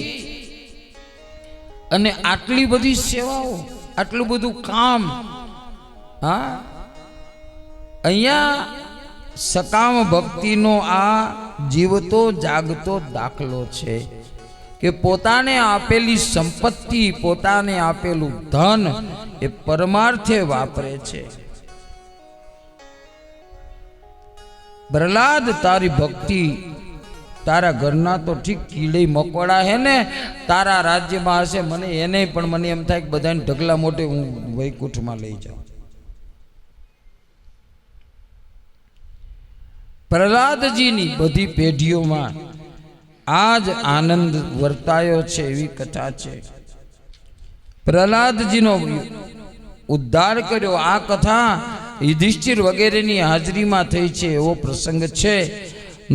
અને આટલી બધી સેવાઓ, આટલું બધું કામ. હા, અહીંયા સકામ ભક્તિનો આ જીવતો જાગતો દાખલો છે કે પોતાને આપેલી સંપત્તિ, પોતાને આપેલું ધન એ પરમાર્થે વાપરે છે. પ્રહલાદ, તારી ભક્તિ તારા ઘરના તો ઠીક કીડે મકોડા હે ને તારા રાજ્યમાં હશે, મને એને પણ મને એમ થાય કે બધાને ઢગલા મોટે હું વૈકુંઠમાં લઈ જાઉં. પ્રહલાદજીની બધી પેઢીઓમાં આજ આનંદ વર્તાયો છે એવી કથા છે. પ્રહલાદજીનો ઉદ્ધાર કર્યો આ કથા યુધિષ્ઠિર વગેરેની હાજરીમાં થઈ છે એવો પ્રસંગ છે.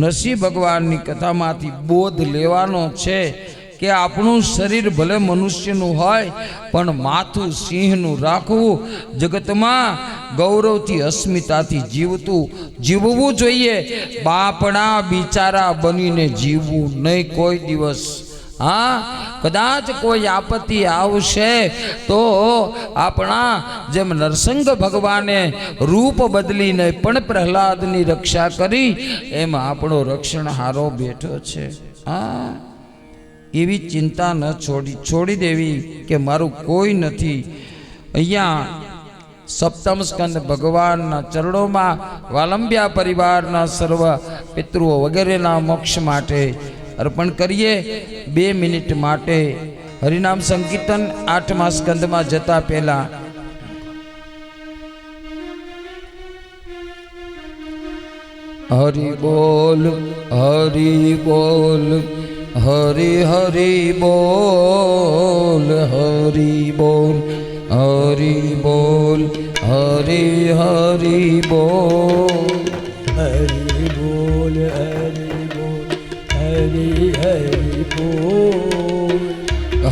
નરસિંહ ભગવાનની કથામાંથી બોધ લેવાનો છે કે આપણું શરીર ભલે મનુષ્યનું હોય પણ માથું સિંહનું રાખવું, જગતમાં ગૌરવથી અસ્મિતાથી જીવવું જોઈએ. બાપણા બિચારા બનીને જીવવું નહીં કોઈ દિવસ. હા, કદાચ કોઈ આપત્તિ આવશે તો આપણા જેમ નરસિંહ ભગવાને રૂપ બદલીને પણ પ્રહલાદની રક્ષા કરી, એમ આપણો રક્ષણહારો બેઠો છે. હા, એવી ચિંતા ન છોડી દેવી કે મારું કોઈ નથી. અહીંયા સપ્તમ સ્કંદ ભગવાનના ચરણોમાં વાલંબ્યા પરિવારના સર્વ પિતૃઓ વગેરેના મોક્ષ માટે અર્પણ કરીએ. 2 મિનિટ માટે હરિનામ સંકીર્તન 8મા સ્કંદમાં જતા પહેલા હરિ બોલ, હરિ બોલ, હરિ હરિ બોલ, હરિ બોલ, હરિ બોલ, હરિ હરિ બોલ, હરિ બોલ, હરિ બોલ, હરિ હરિ બોલ,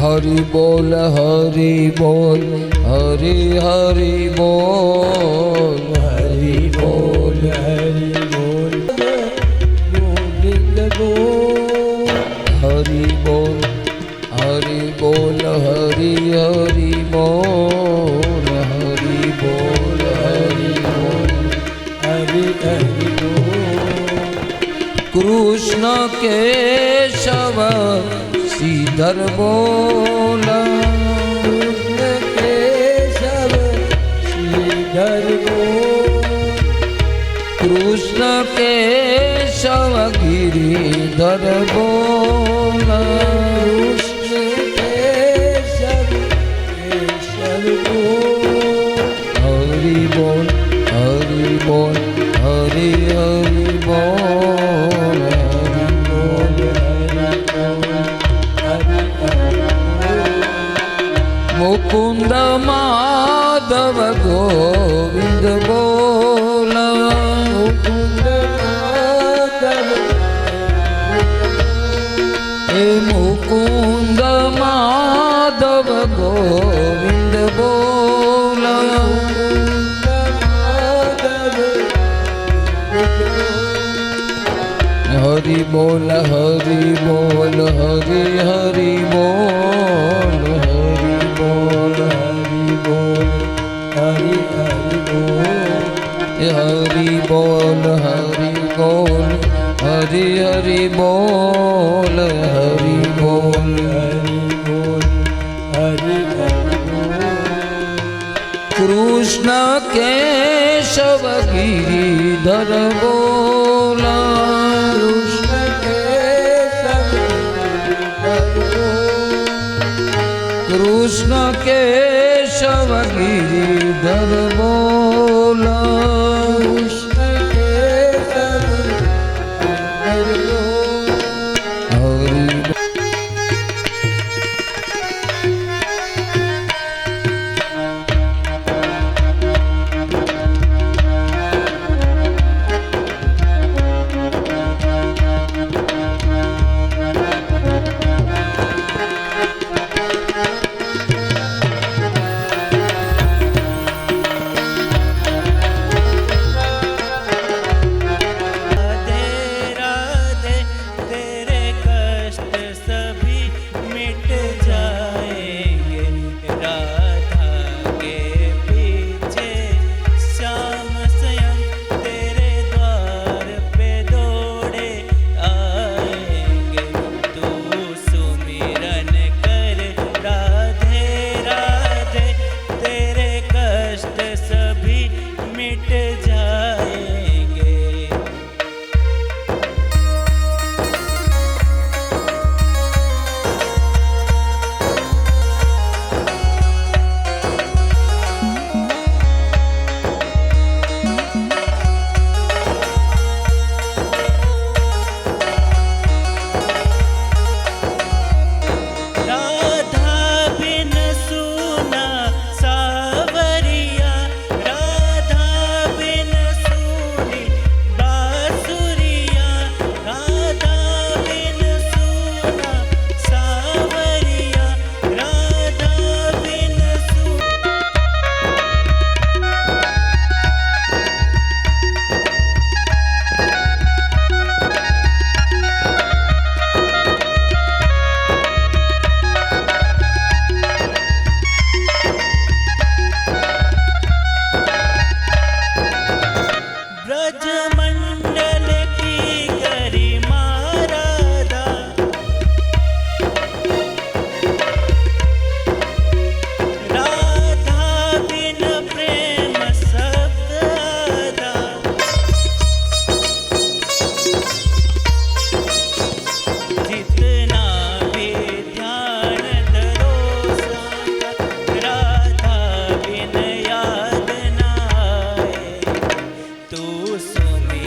હરિ બોલ, હરિ બોલ, હરિ હરિ બોલ, હરિ બોલ, હરિ બોલ, ગોવિંદ બોલ, હરિ બોલ, હરિ બોલ, હરિ હરિ બોલ, હરિ બોલ, હરિ બોલ, હરિ હરિ બોલ. કૃષ્ણ કેશવ શ્રીધર બોલ, કૃષ્ણ કેશવ શ્રીધર हरि बोल कृष्ण केशव गिरिधर बोल कृष्ण केशव बोल हरि बोल हरि बोल हरि हरि बोल हरि बोल हरि मुकुंद माधव गोविंद बोल मुकुंद माधव हे मुकुंद माधव गोविंद बोल हरि बोल हरि बोल हरि हरि बोल हरि बोल हरि बोल हरि हरि बोल हरि बोल हरि बोल हरि हरि बोल हरि बोल हरि बोल हरि हरि बोल कृष्ण केशव गिरिधर बोल कृष्ण केशव कृष्ण केशव गिरिधर बोल कृष्ण केशव हरि बोल हरि राधे राधे तेरे कष्ट सभी मिट जाएंगे राधा के पीछे श्याम स्वयं तेरे द्वार पे दौड़े आएंगे तू सुमिरन कर राधे राधे तेरे कष्ट सभी मिट जाएंगे राधा बिन सुना सावरिया राधा बिन सुनी बांसुरिया राधा बिन सुना सावरिया राधा बिन सुना ब्रज मंडल की गरिमा राधा राधा बिन प्रेम शब्द आधा जितना भी ध्यान धरो साका राधा बिन याद न आए तू सुमिरन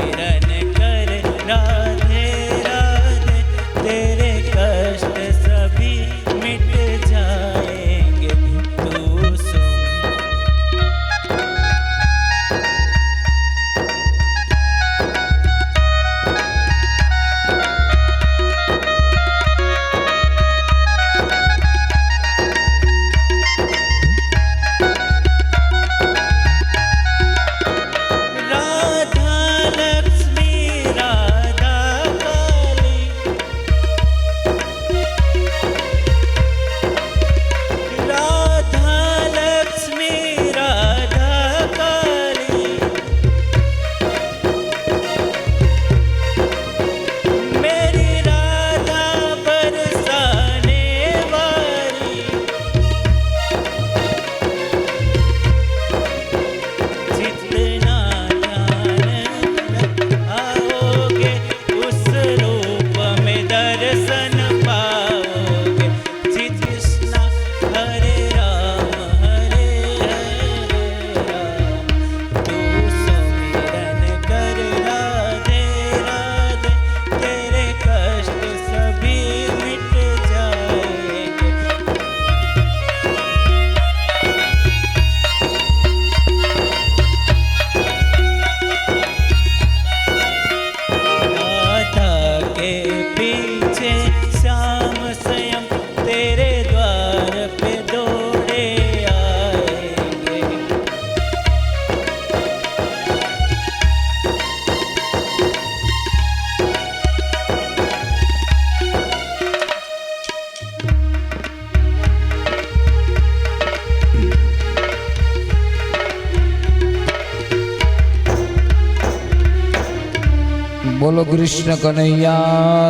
बोलो कृष्ण कन्हैया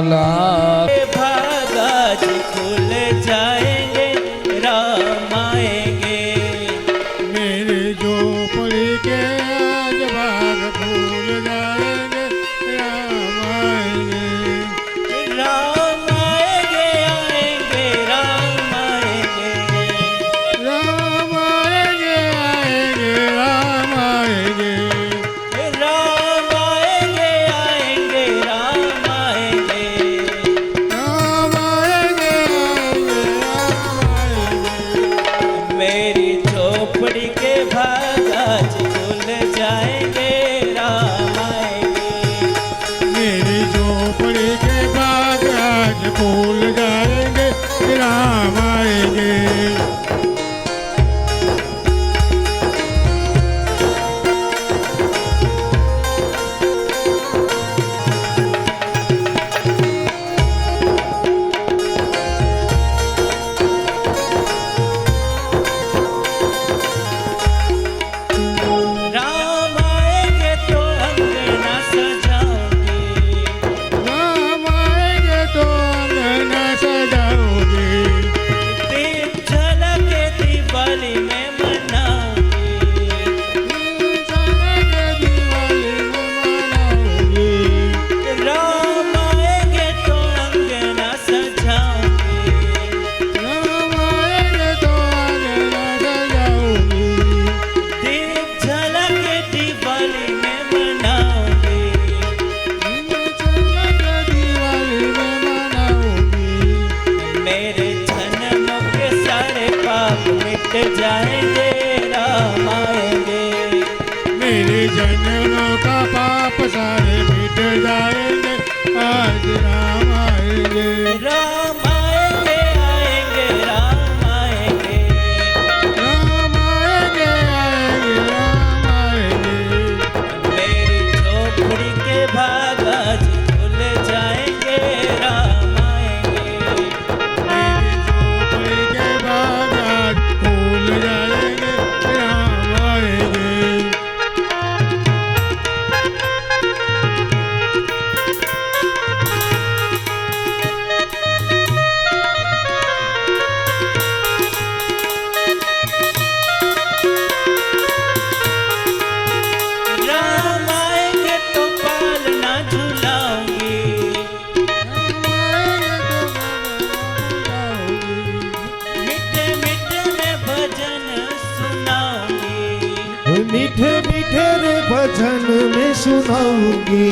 लाल। भागा जी खुल जाएंगे, राम आएंगे। मेरे झोपड़ी के आज भाग खुल जाएंगे, राम आएंगे। राम आएंगे, आएंगे, राम आएंगे। राम आएंगे, आएंगे, राम आएंगे। राम आएंगे, आएंगे, राम आएंगे। राम आएंगे, आएंगे, राम आएंगे। मेरी झोपड़ी के भागाज खुल जाएंगे, राम आएंगे। मेरी झोपड़ी के बाग आज फूल जाएंगे, राम आएंगे। राम आएंगे तो अंगना सजाओगे। राम आएंगे तो अंगना सजाओगे। दीप झलके दिवाली में मनाओगे। चलेंगे दिवाली में मनाओगे। राम आएंगे तो अंगना सजाओगे। राम आएंगे तो अंगना सजाओगे। दीप झलके दिवाली में मनाओगे। चलेंगे दिवाली में मनाओगे। मेरे जन्म के सारे पाप मिट जाएंगे, राम आएंगे। मेरे जन्मों का पाप सारे मिट जाएंगे, आज राम आएंगे। राम आएंगे, आएंगे, राम आएंगे। राम आएंगे, आएंगे, राम आएंगे। मेरी झोपड़ी के भागाज खुल जाएंगे, राम आएंगे। मेरी झोपड़ी के बाग आज फूल जाएंगे, राम आएंगे। राम आएंगे तो पालना झुलाऊंगी। मीठे मीठे में भजन सुनाऊंगी। मीठे मीठे रे भजन में सुनाऊंगी।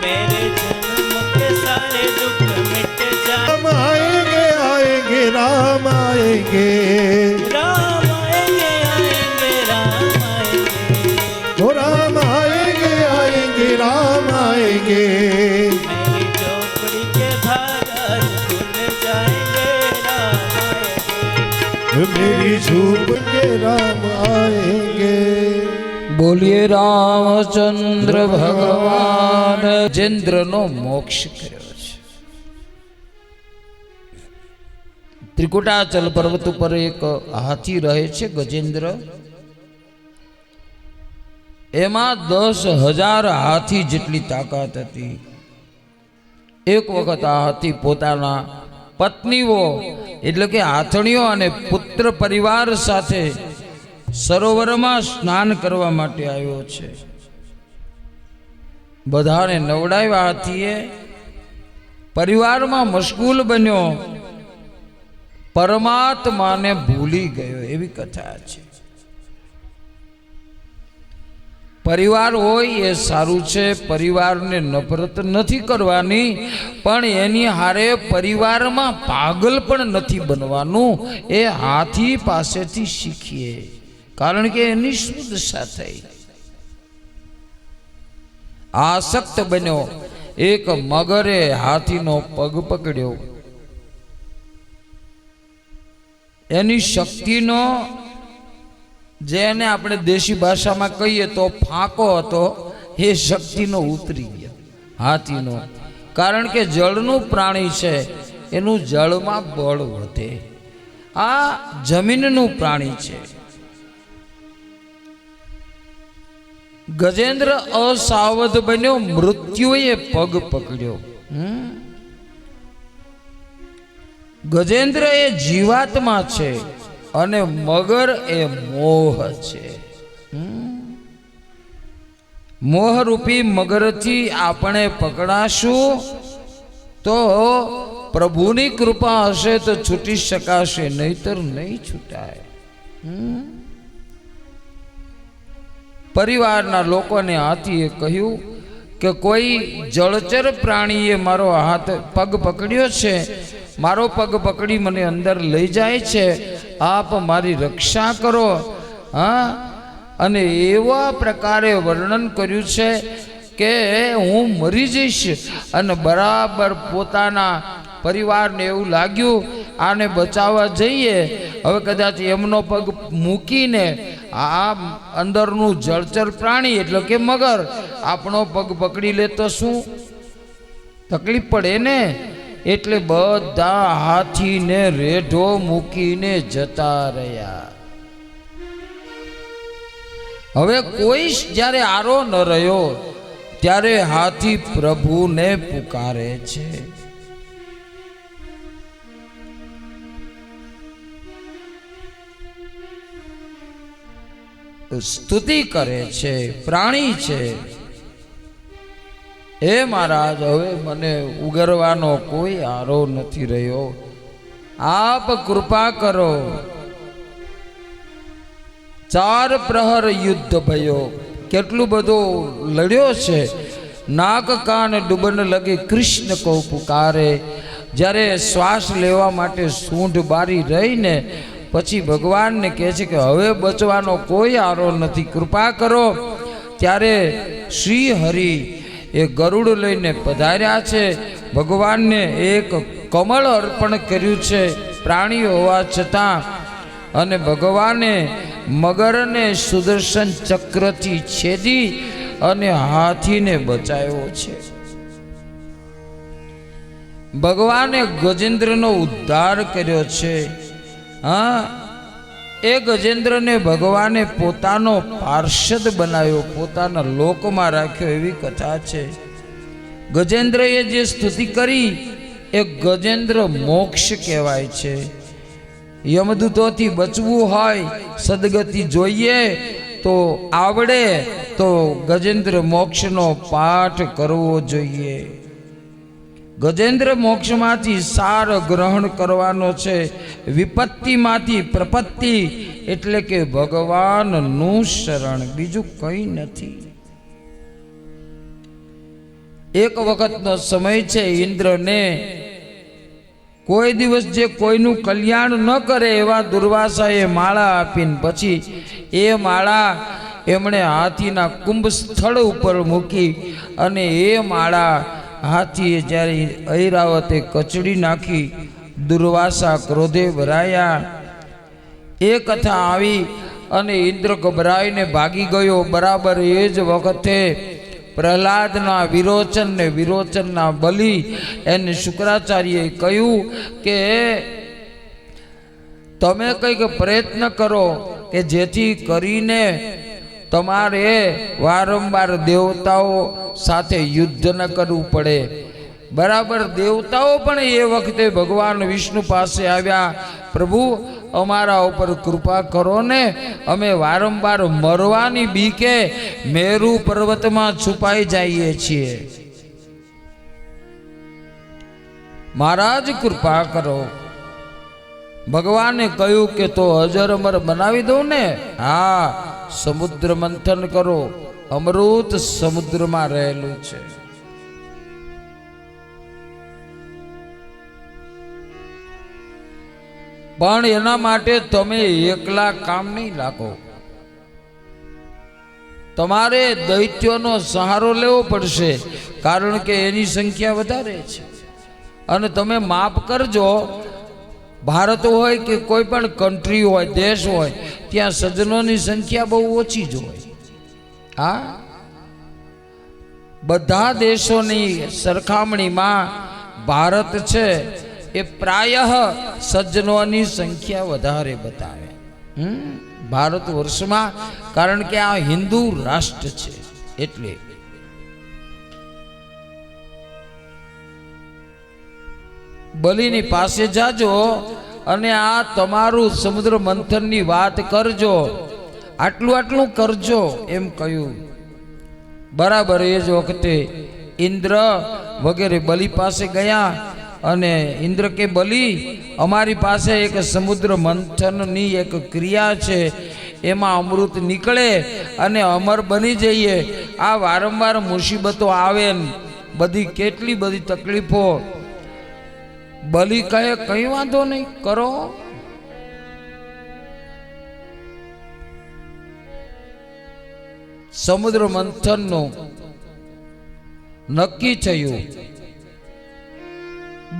मेरे जन्म के सारे दुख मिट जाए। राम आएंगे, आएंगे, राम आएंगे। राम आएंगे, आएंगे, राम आएंगे। ओ राम आएंगे, आएंगे, राम आएंगे। मेरी झोपड़ी के भागाज खुल जाएंगे, राम आएंगे। मेरी झूप के राम आएंगे। बोलिए रामचंद्र भगवान। ગજેન્દ્રનો મોક્ષ કર્યો છે। ત્રિકુટાચલ પર્વત ઉપર એક હાથી રહે છે ગજેન્દ્ર। એમાં 10,000 હાથી જેટલી તાકાત હતી। એક વખત આ હાથી પોતાના પત્નીઓ એટલે કે હાથણીઓ અને પુત્ર પરિવાર સાથે સરોવરમાં સ્નાન કરવા માટે આવ્યો છે। બધાને નવડાવ્યા હાથીએ, પરિવારમાં મશગુલ બન્યો, પરમાત્માને ભૂલી ગયો, એવી કથા છે। પરિવાર હોય એ સારું છે, પરિવારને નફરત નથી કરવાની, પણ એની હારે પરિવારમાં પાગલ પણ નથી બનવાનું। એ હાથી પાસેથી શીખીએ, કારણ કે એની શું દશા થઈ। આસક્ત બન્યો। એક મગરે હાથીનો પગ પકડ્યો। એની શક્તિનો, જેને આપણે દેશી ભાષામાં કહીએ તો ફાંકો હતો, એ શક્તિનો ઉતરી ગયો હાથીનો। કારણ કે જળનું પ્રાણી છે, એનું જળમાં બળ વધે। આ જમીનનું પ્રાણી છે। ગજેન્દ્ર અસાવધ બન્યો, મૃત્યુએ પગ પકડ્યો. ગજેન્દ્ર એ જીવાત્મા છે અને મગર એ મોહ છે. મોહરૂપી મગરથી આપણે પકડાશું તો પ્રભુની કૃપા હશે તો છૂટી શકાશે, નહીતર નહીં છૂટાય. પરિવારના લોકોને હાથીએ કહ્યું કે કોઈ જળચર પ્રાણીએ મારો હાથ પગ પકડ્યો છે, મારો પગ પકડી મને અંદર લઈ જાય છે, આપ મારી રક્ષા કરો. હા, અને એવા પ્રકારે વર્ણન કર્યું છે કે હું મરી જઈશ. અને બરાબર પોતાના પરિવારને એવું લાગ્યું આને બચાવવા જઈએ, હવે કદાચ એમનો પગ મૂકીને આ અંદરનું જળચર પ્રાણી એટલે કે મગર આપણો પગ પકડી લે તો શું તકલીફ પડે ને. એટલે બધા હાથીને રેઢો મૂકીને જતા રહ્યા. હવે કોઈ જ્યારે આરો ન રહ્યો ત્યારે હાથી પ્રભુને પુકારે છે. સ્તુતિ કરે છે, પ્રાણી છે. હે મહારાજ, હવે મને ઉગરવાનો કોઈ આરો નથી રહ્યો, આપ કૃપા કરો. 4 પ્રહર યુદ્ધ ભયો, કેટલું બધું લડ્યો છે. નાક કાન ડૂબન લગે કૃષ્ણ કો પુકારે. જ્યારે શ્વાસ લેવા માટે સૂંઢ બારી રહીને પછી ભગવાનને કહે છે કે હવે બચવાનો કોઈ આરો નથી, કૃપા કરો. ત્યારે શ્રી હરિ એ ગરુડ લઈને પધાર્યા છે. ભગવાનને એક કમળ અર્પણ કર્યું છે પ્રાણી હોવા છતાં. અને ભગવાને મગરને સુદર્શન ચક્રથી છેદી અને હાથીને બચાવ્યો છે. ભગવાને ગજેન્દ્રનો ઉદ્ધાર કર્યો છે. હા, એ ગજેન્દ્રને ભગવાને પોતાનો પાર્ષદ બનાવ્યો, પોતાના લોકમાં રાખ્યો, એવી કથા છે. ગજેન્દ્રએ જે સ્તુતિ કરી એ ગજેન્દ્ર મોક્ષ કહેવાય છે. યમદૂતોથી બચવું હોય, સદગતિ જોઈએ તો આવડે તો ગજેન્દ્ર મોક્ષનો પાઠ કરવો જોઈએ. ગજેન્દ્ર મોક્ષમાંથી સાર ગ્રહણ કરવાનો છે. વિપત્તિમાંથી પ્રપત્તિ એટલે કે ભગવાનનું શરણ, બીજું કંઈ નથી. એક વખતનો સમય છે, ઇન્દ્રને કોઈ દિવસ જે કોઈનું કલ્યાણ ન કરે એવા દુર્વાસાએ માળા આપીને પછી એ માળા એમણે હાથીના કુંભ સ્થળ ઉપર મૂકી અને એ માળા હાથીએ જ્યારે ઐરાવતે કચડી નાખી. દુર્વાસા ક્રોધે ભરાયા. એ કથા આવી અને ઇન્દ્ર ગભરાઈને ભાગી ગયો. બરાબર એ જ વખતે પ્રહલાદના વિરોચન ને વિરોચનના બલી એને શુક્રાચાર્યએ કહ્યું કે તમે કંઈક પ્રયત્ન કરો કે જેથી કરીને તમારે વારંવાર દેવતાઓ સાથે યુદ્ધ ન કરવું પડે. બરાબર દેવતાઓ પણ એ વખતે ભગવાન વિષ્ણુ પાસે આવ્યા, પ્રભુ અમારા ઉપર કૃપા કરો ને, અમે વારંવાર મરવાની બીકે મેરુ પર્વતમાં છુપાઈ જઈએ છીએ, મહારાજ કૃપા કરો. ભગવાને કહ્યું કે તો અજર અમર બનાવી દઉં ને. હા, સમુદ્ર મંથન કરો, અમૃત સમુદ્રમાં રહેલું છે. પણ એના માટે તમે એકલા કામ નહીં લાગો, તમારે દૈત્યોનો સહારો લેવો પડશે, કારણ કે એની સંખ્યા વધારે છે. અને તમે માફ કરજો, ભારત હોય કે કોઈ પણ કન્ટ્રી હોય, દેશ હોય, ત્યાં સજ્જનોની સંખ્યા બહુ ઓછી જ હોય. હા, બધા દેશોની સરખામણીમાં ભારત છે એ પ્રાયઃ સજ્જનોની સંખ્યા વધારે બતાવે. ભારત વર્ષમાં, કારણ કે આ હિન્દુ રાષ્ટ્ર છે એટલે. બલિની પાસે જાજો અને આ તમારું સમુદ્ર મંથનની વાત કરજો, આટલું કરજો એમ કહ્યું. બરાબર એ જ વખતે ઇન્દ્ર વગેરે બલિ પાસે ગયા અને ઇન્દ્ર કે બલિ, અમારી પાસે એક સમુદ્ર મંથનની એક ક્રિયા છે, એમાં અમૃત નીકળે અને અમર બની જઈએ. આ વારંવાર મુસીબતો આવે ને બધી કેટલી બધી તકલીફો. બલિ કહે કઈ વાંધો નહીં, કરો. સમુદ્ર મંથનનું નક્કી થયું.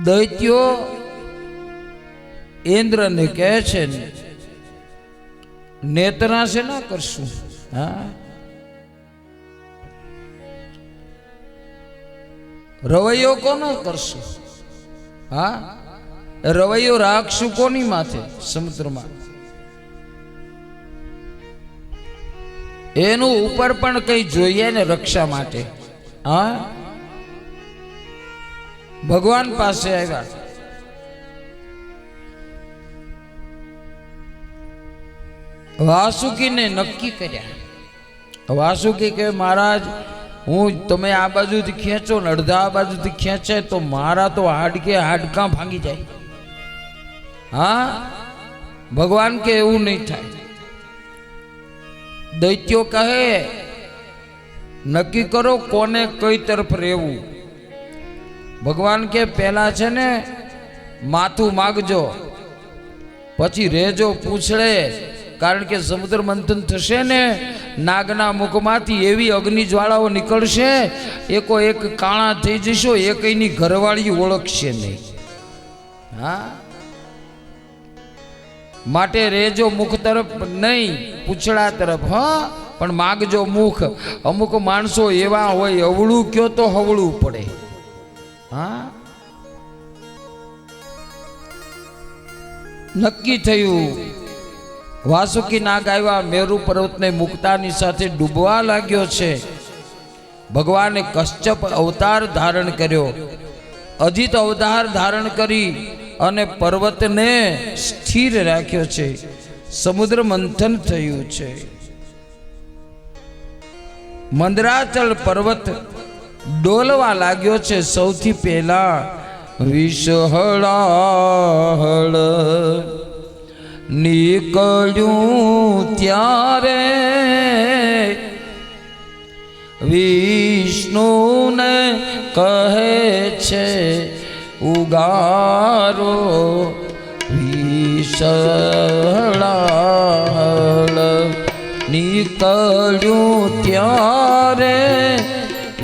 દૈત્યો ઇન્દ્રને કહે છે નેતના છે ના કરશું. હા, રવૈયો કોનો કરશું? હા, રવૈયો રાખશું કોની માથે? સમુદ્રમાં. એનું ઉપર પણ કઈ જોઈએ ને રક્ષા માટે. હા, ભગવાન પાસે આવ્યા. વાસુકીને નક્કી કર્યા. વાસુકી કે મહારાજ, હું તમે આ બાજુથી ખેંચો ને અડધા આ બાજુથી ખેંચે તો મારા તો હાડકા ભાંગી જાય. હા, ભગવાન કે એવું નહીં થાય. દૈત્યો કહે નક્કી કરો કોને કઈ તરફ રહેવું. ભગવાન કે પહેલા છે ને માથું માગજો, પછી રેજો પૂછડે, કારણ કે સમુદ્ર મંથન થશે ને નાગના મુખમાંથી એવી અગ્નિ જ્વાળાઓ નીકળશે, એકો એક કાણા થઈ જશો, એકની ઘરવાળી ઓળખશે નહીં. હા, માટે રેજો મુખ તરફ નહીં, પૂછડા તરફ. હા, પણ માગજો મુખ. અમુક માણસો એવા હોય, અવળું કયો તો હવળું પડે. હા, નક્કી થયું. વાસુકી નાગ આવ્યા, મેરુ પર્વતને મુક્તાની સાથે ડૂબવા લાગ્યો છે. ભગવાને કશ્યપ અવતાર ધારણ કર્યો, અજિત અવતાર ધારણ કરી અને પર્વતને સ્થિર રાખ્યો છે. સમુદ્ર મંથન થયું છે. મંદરાચલ પર્વત ડોલવા લાગ્યો છે. સૌથી પહેલા વિષહળાહળ નીકળ્યું ત્યારે વિષ્ણુને કહે છે ઉગારો. વિષહળાહળ નીકળ્યું ત્યારે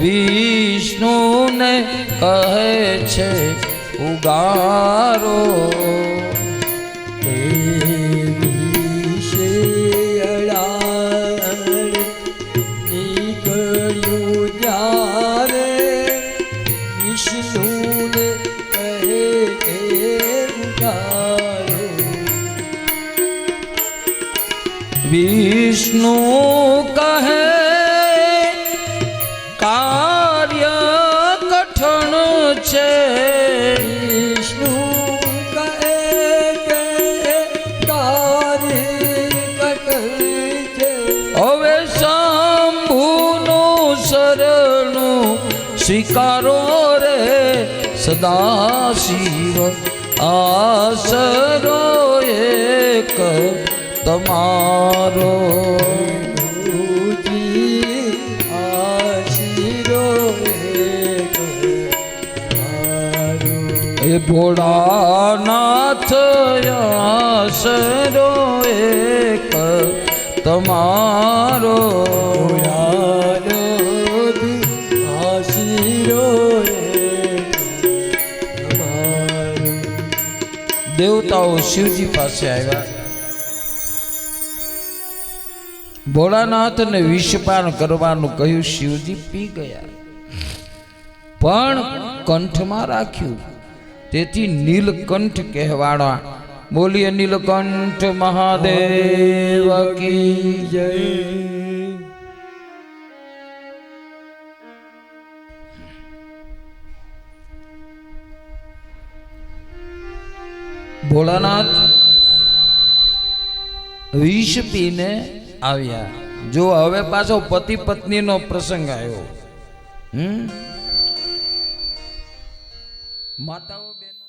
વિષ્ણુને કહે છે ઉગારો. વિષ્ણુ કહે કાર્ય કઠણ છે. વિષ્ણુ કહે કાર્ય કઠણ છે. હવે શંભુનું શરણું સ્વીકારો રે સદા શિવ. આસરો એક તમારો. એ ભોળાનાથ આસરો એક તમારો. દેવતાઓ શિવજી પાસે આવ્યા. ભોળાનાથને વિષપાન કરવાનું કહ્યું. શિવજી પી ગયા, પણ કંઠમાં રાખ્યું. તેથી નીલકંઠ કહેવાના બોલીએ નીલકંઠ મહાદેવ કી જય. ભોળાનાથ વિષ પીને આવ્યા. જો હવે પાછો પતિ પત્નીનો પ્રસંગ આવ્યો. માતાઓ બહેનો